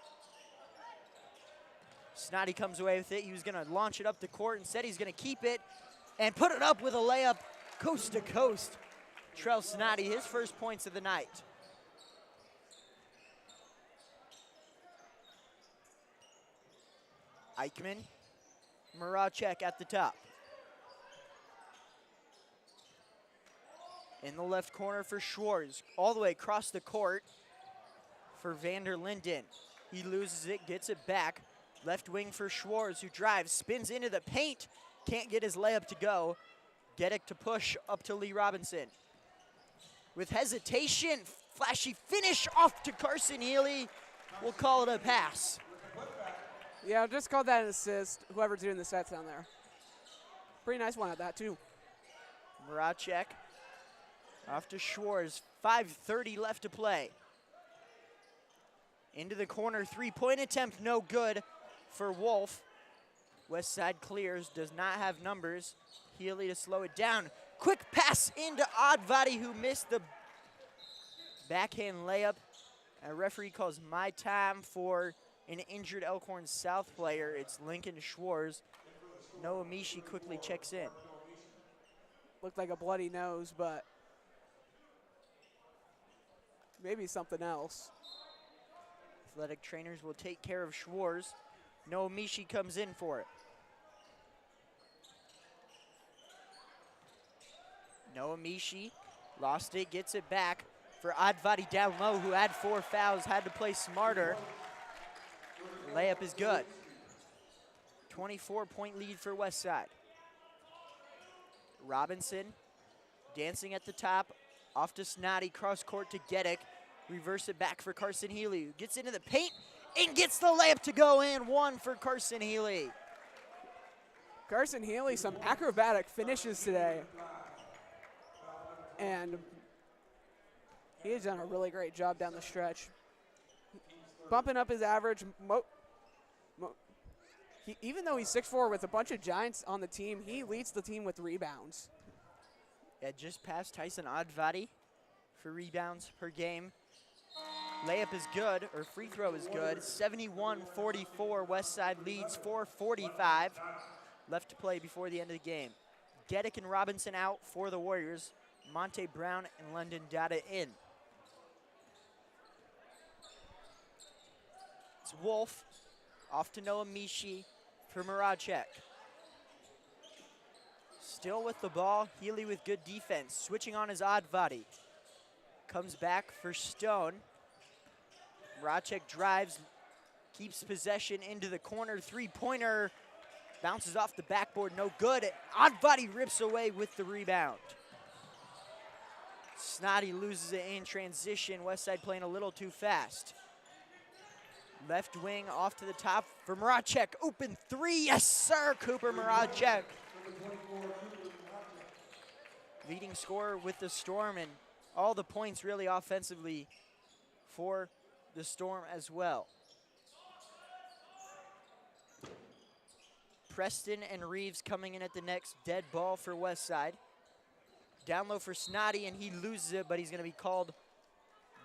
Snoddy comes away with it. He was going to launch it up the court. Instead, he's going to keep it and put it up with a layup coast to coast. Trell Snoddy, his first points of the night. Eichmann, Maracek at the top. In the left corner for Schwartz, all the way across the court for Vander Linden. He loses it, gets it back. Left wing for Schwartz, who drives, spins into the paint. Can't get his layup to go. Geddick to push up to Lee Robinson. With hesitation, flashy finish off to Carson Healy. We'll call it a pass. Yeah, I'll just call that an assist, whoever's doing the sets down there. Pretty nice one at that, too. Maracek off to Schwartz. 5:30 left to play. Into the corner, three-point attempt, no good for Wolf. Westside clears, does not have numbers. Healy to slow it down. Quick pass into Advati, who missed the backhand layup. A referee calls my time for an injured Elkhorn South player. It's Lincoln Schwartz. Noah Mishi quickly checks in. Looked like a bloody nose, but maybe something else. Athletic trainers will take care of Schwartz. Noah Mishi comes in for it. Noah Mishi lost it, gets it back for Advati down low, who had 4 fouls, had to play smarter. Layup is good. 24-point lead for Westside. Robinson dancing at the top, off to Snoddy, cross court to Geddick. Reverse it back for Carson Healy, who gets into the paint and gets the layup to go in. 1 for Carson Healy. Carson Healy, some acrobatic finishes today. And he has done a really great job down the stretch. Bumping up his average. Even though he's 6'4", with a bunch of giants on the team, he leads the team with rebounds. Yeah, just past Tyson Advati for rebounds per game. Layup is good, or free throw is good. 71-44, Westside leads 4:45 left to play before the end of the game. Geddick and Robinson out for the Warriors. Monte Brown and London Data in. It's Wolf, off to Noah Mishi for Maracek. Still with the ball, Healy with good defense. Switching on his Advati. Comes back for Stone. Maracek drives, keeps possession into the corner. Three-pointer, bounces off the backboard, no good. Advati rips away with the rebound. Snoddy loses it in transition. Westside playing a little too fast. Left wing off to the top for Maracek. Open three, yes sir, Cooper Maracek. Leading scorer with the Storm, and all the points really offensively for the Storm as well. Preston and Reeves coming in at the next dead ball for Westside. Down low for Snoddy, and he loses it, but he's going to be called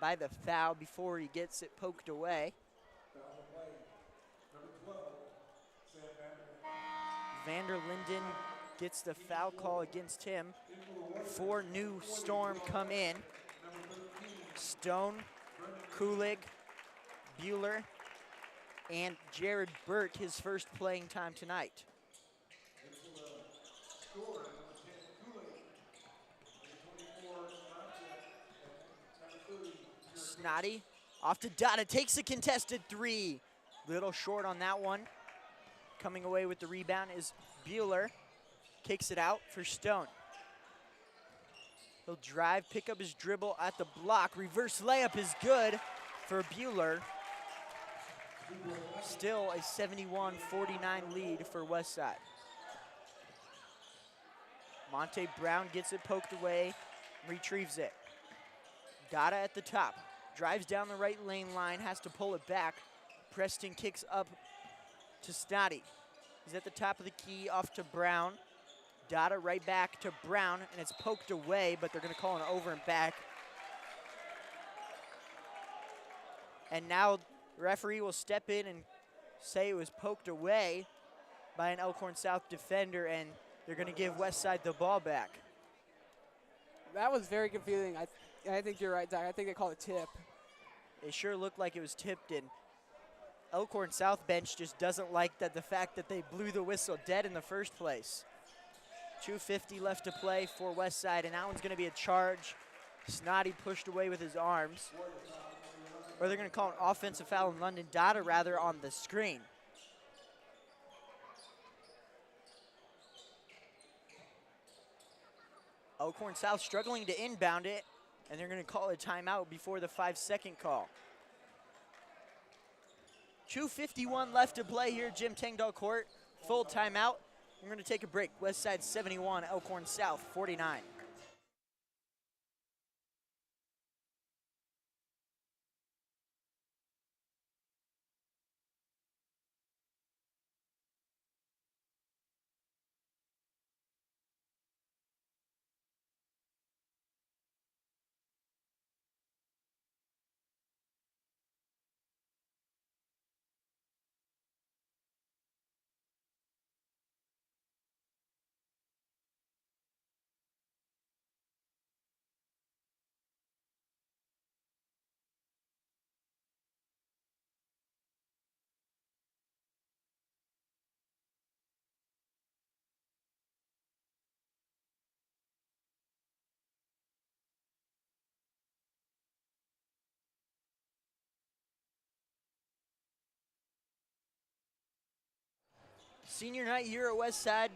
by the foul before he gets it poked away. Vander Linden gets the foul call against him. 4 new Storm come in. Stone, Kulig, Bueller, and Jared Burke, his first playing time tonight. Snoddy off to Dada, takes a contested three. Little short on that one. Coming away with the rebound is Bueller. Kicks it out for Stone. He'll drive, pick up his dribble at the block. Reverse layup is good for Bueller. Still a 71-49 lead for Westside. Monte Brown gets it poked away, retrieves it. Dada at the top. Drives down the right lane line, has to pull it back. Preston kicks up to Snoddy. He's at the top of the key, off to Brown. Dada right back to Brown, and it's poked away, but they're going to call an over and back. And now the referee will step in and say it was poked away by an Elkhorn South defender, and they're going to give Westside the ball back. That was very confusing. I think you're right, Zach. I think they called a tip. It sure looked like it was tipped in. Elkhorn South bench just doesn't like the fact that they blew the whistle dead in the first place. 2:50 left to play for Westside, and that one's going to be a charge. Snoddy pushed away with his arms. Or they're going to call an offensive foul in London Dada, rather, on the screen. Elkhorn South struggling to inbound it, and they're going to call a timeout before the 5-second call. 2:51 left to play here, Jim Tengdahl Court. Full timeout. We're going to take a break. Westside 71, Elkhorn South 49. Senior night here at Westside.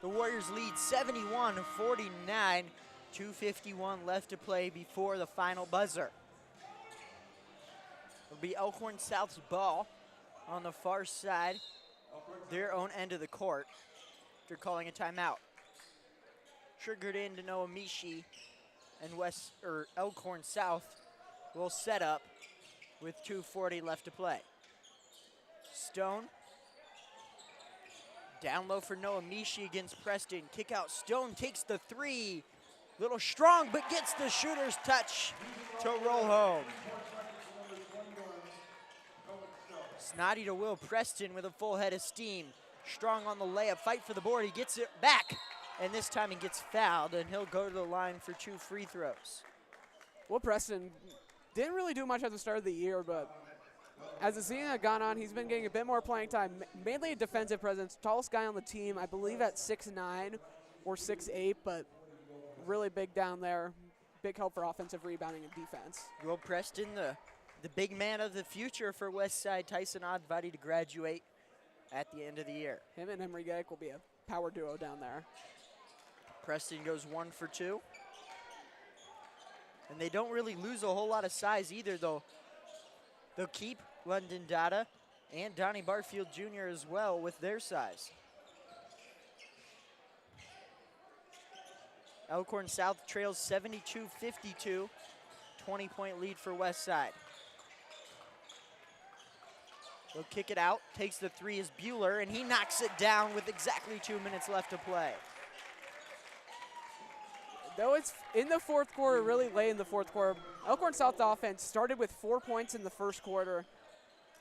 The Warriors lead 71-49. 2:51 left to play before the final buzzer. It'll be Elkhorn South's ball on the far side, their own end of the court. They're calling a timeout. Triggered in to Noah Mishi, and Elkhorn South will set up with 2:40 left to play. Stone. Down low for Noah Mishi against Preston. Kick out. Stone takes the three. Little strong, but gets the shooter's touch to roll home. Snotty to Will Preston with a full head of steam. Strong on the layup, fight for the board. He gets it back, and this time he gets fouled, and he'll go to the line for 2 free throws. Will Preston didn't really do much at the start of the year, but as the season had gone on, he's been getting a bit more playing time, mainly a defensive presence. Tallest guy on the team, I believe at 6'9" or 6'8", but really big down there. Big help for offensive rebounding and defense. Will Preston, the big man of the future for Westside. Tyson Oddbody to graduate at the end of the year. Him and Henry Gagg will be a power duo down there. Preston goes 1 for 2. And they don't really lose a whole lot of size either, though. They'll keep London Dada and Donnie Barfield Jr. as well with their size. Elkhorn South trails 72-52, 20-point lead for Westside. They'll kick it out, takes the 3 is Bueller, and he knocks it down with exactly 2 minutes left to play. Though it's in the fourth quarter, really late in the fourth quarter, Elkhorn South offense started with 4 points in the first quarter.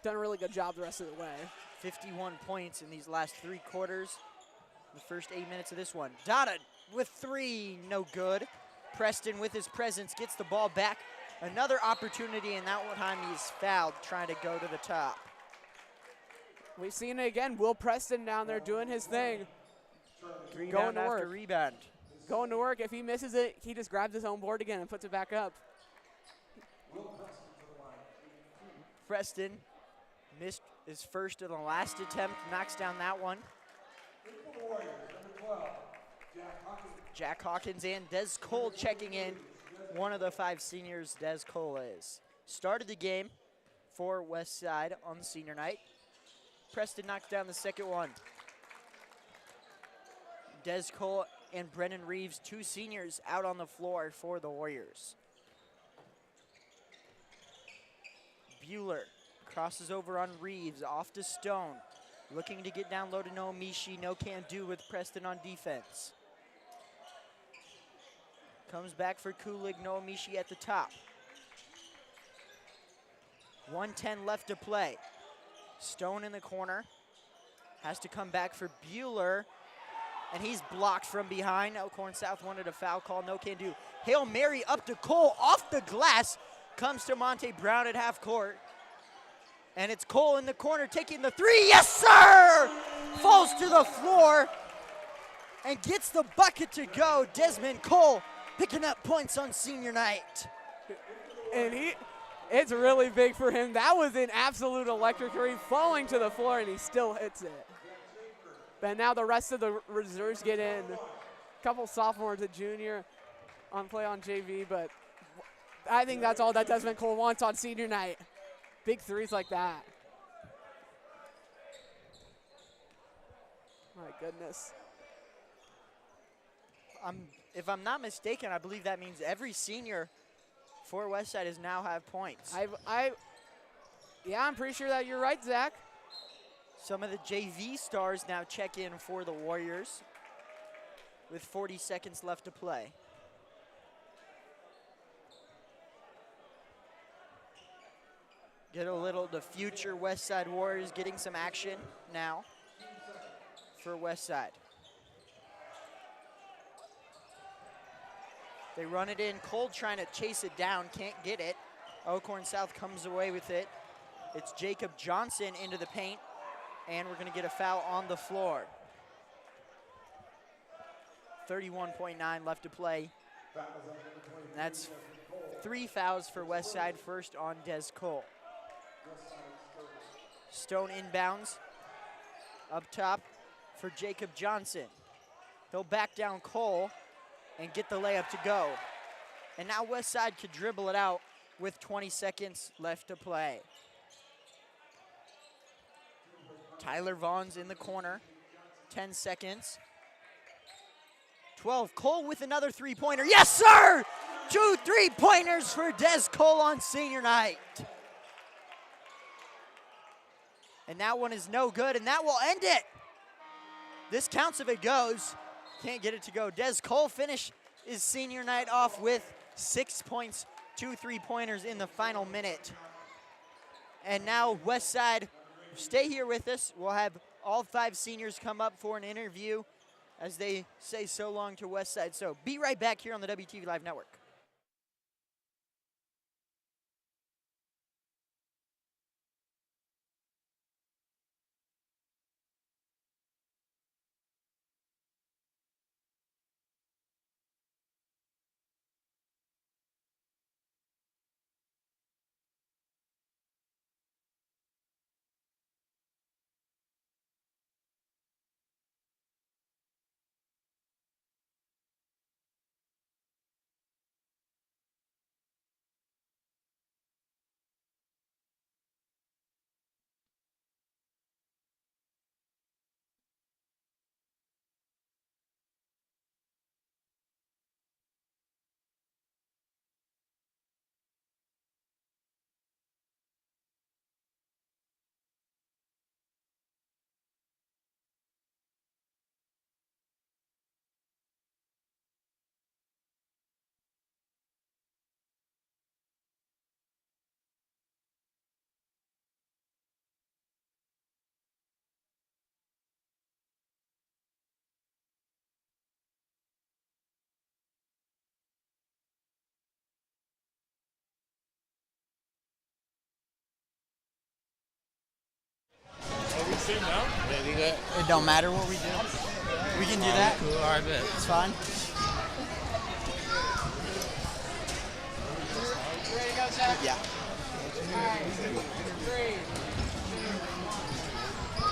Done a really good job the rest of the way. 51 points in these last 3 quarters. The first 8 minutes of this one. Dada with 3, no good. Preston with his presence gets the ball back. Another opportunity, and that one time he's fouled trying to go to the top. We've seen it again. Will Preston down there doing his thing. Rebound after rebound. Going to work. If he misses it, he just grabs his own board again and puts it back up. Preston missed his first of the last attempt, knocks down that one. Jack Hawkins and Des Cole checking in. One of the 5 seniors, Des Cole is. Started the game for Westside on senior night. Preston knocks down the second one. Des Cole and Brennan Reeves, 2 seniors, out on the floor for the Warriors. Bueller crosses over on Reeves, off to Stone. Looking to get down low to Noamishi, no can do with Preston on defense. Comes back for Kulig, Noamishi at the top. 1:10 left to play. Stone in the corner. Has to come back for Bueller. And he's blocked from behind. Elkhorn South wanted a foul call, no can do. Hail Mary up to Cole, off the glass. Comes to Monte Brown at half court. And it's Cole in the corner taking the 3, yes sir! Falls to the floor and gets the bucket to go. Desmond Cole picking up points on senior night. And it's really big for him. That was an absolute electric three, falling to the floor, and he still hits it. But now the rest of the reserves get in. A couple sophomores, a junior on play on JV, but I think that's all that Desmond Cole wants on senior night. Big threes like that. My goodness. If I'm not mistaken, I believe that means every senior for Westside has now have points. Yeah, I'm pretty sure that you're right, Zach. Some of the JV stars now check in for the Warriors with 40 seconds left to play. Get a little, the future Westside Warriors getting some action now for Westside. They run it in. Cole trying to chase it down, can't get it. Elkhorn South comes away with it. It's Jacob Johnson into the paint, and we're going to get a foul on the floor. 31.9 left to play. That's 3 fouls for Westside, first on Des Cole. Stone inbounds. Up top for Jacob Johnson. He'll back down Cole and get the layup to go. And now Westside could dribble it out with 20 seconds left to play. Tyler Vaughn's in the corner. 10 seconds. 12. Cole with another 3-pointer. Yes, sir! 2 3-pointers for Des Cole on senior night. And that one is no good, and that will end it. This counts if it goes. Can't get it to go. Des Cole finished his senior night off with 6 points, 2 3-pointers in the final minute. And now Westside stay here with us. We'll have all 5 seniors come up for an interview as they say so long to Westside. So be right back here on the WTV Live Network. It don't matter what we do. We can do that. Cool. All right, bet. It's fine. Yeah.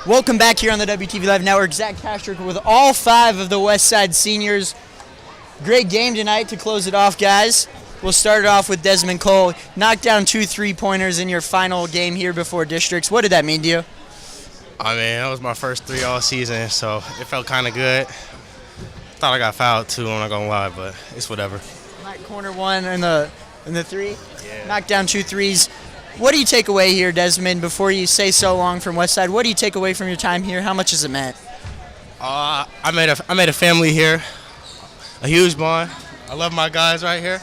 Welcome back here on the WTV Live Network. Zach Kastrick with all 5 of the Westside seniors. Great game tonight to close it off, guys. We'll start it off with Desmond Cole. Knocked down 2 3-pointers in your final game here before districts. What did that mean to you? I mean, that was my first 3 all season, so it felt kind of good. Thought I got fouled too, I'm not gonna lie, but it's whatever. Right, corner 1 in the 3. Yeah. Knocked down 2 threes. What do you take away here, Desmond, before you say so long from Westside? What do you take away from your time here? How much has it meant? I made a family here, a huge bond. I love my guys right here.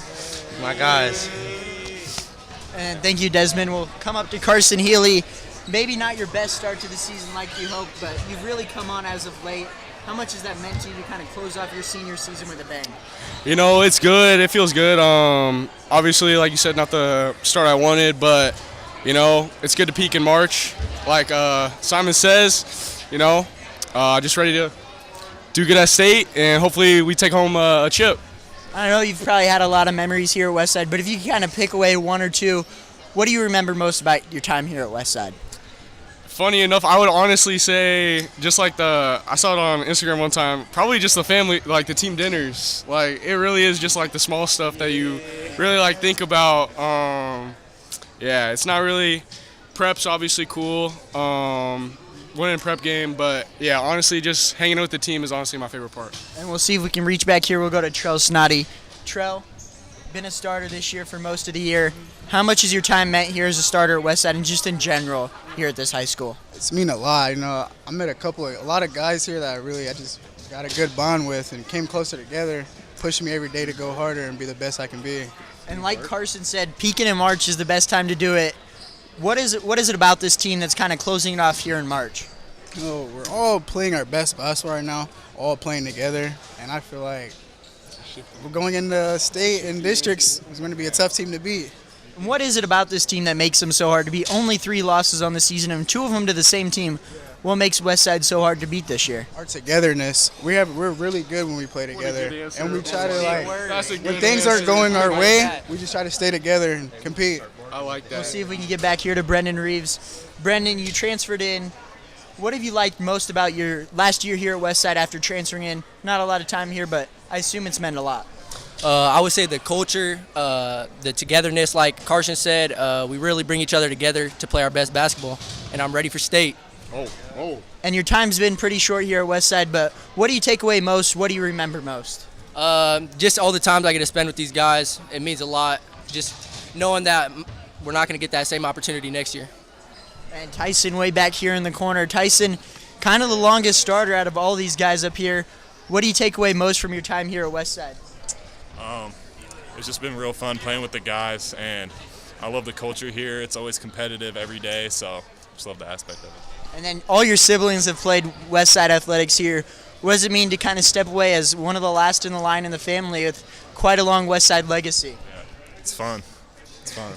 My guys. And thank you, Desmond. We'll come up to Carson Healy. Maybe not your best start to the season like you hoped, but you've really come on as of late. How much has that meant to you to kind of close off your senior season with a bang? You know, it's good. It feels good. Obviously, like you said, not the start I wanted, but, you know, it's good to peak in March. Like Simon says, you know, just ready to do good at state, and hopefully we take home a chip. I know you've probably had a lot of memories here at Westside, but if you could kind of pick away 1 or 2, what do you remember most about your time here at Westside? Funny enough, I would honestly say just like I saw it on Instagram one time, probably just the family, like the team dinners. Like, it really is just like the small stuff that you really like think about. Yeah, it's not really, prep's obviously cool, winning a prep game, but yeah, honestly, just hanging out with the team is honestly my favorite part. And we'll see if we can reach back here. We'll go to Trell Snoddy. Trell, been a starter this year for most of the year. How much has your time meant here as a starter at Westside and just in general here at this high school? It's mean a lot. You know, I met a lot of guys here that I just got a good bond with and came closer together, pushing me every day to go harder and be the best I can be. And like Carson said, peaking in March is the best time to do it. What is it about this team that's kind of closing it off here in March? You know, we're all playing our best basketball right now, all playing together, and I feel like we're going into state and districts. It's going to be a tough team to beat. And what is it about this team that makes them so hard to beat? Only 3 losses on the season and 2 of them to the same team. What makes Westside so hard to beat this year? Our togetherness. We're really good when we play together, and we try to when things aren't going our way, we just try to stay together and compete. I like that. We'll see if we can get back here to Brendan Reeves. Brendan, you transferred in. What have you liked most about your last year here at Westside after transferring in? Not a lot of time here, but I assume it's meant a lot. I would say the culture, the togetherness, like Carson said, we really bring each other together to play our best basketball, and I'm ready for state. And your time's been pretty short here at Westside, but what do you take away most? What do you remember most? Just all the times I get to spend with these guys, it means a lot. Just knowing that we're not going to get that same opportunity next year. And Tyson way back here in the corner. Tyson, kind of the longest starter out of all these guys up here. What do you take away most from your time here at Westside? It's just been real fun playing with the guys, and I love the culture here. It's always competitive every day, so just love the aspect of it. And then all your siblings have played Westside athletics here. What does it mean to kind of step away as one of the last in the line in the family with quite a long Westside legacy? Yeah, it's fun. It's fun.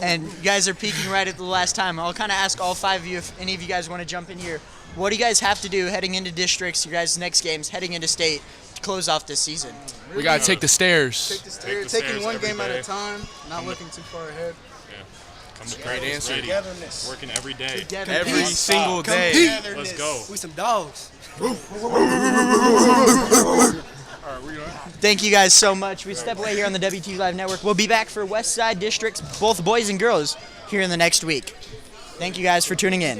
And you guys are peaking right at the last time. I'll kind of ask all 5 of you if any of you guys want to jump in here. What do you guys have to do heading into districts, your guys' next games, heading into state to close off this season? We got to take the stairs. Take the Take stairs, the taking stairs one every game at a day. time, not looking too far ahead. Come to Great practice answer. ready. Togetherness. Working every day. Every single day. Let's go. We some dogs. Thank you guys so much. We step away here on the WTV Live Network. We'll be back for Westside districts, both boys and girls, here in the next week. Thank you guys for tuning in.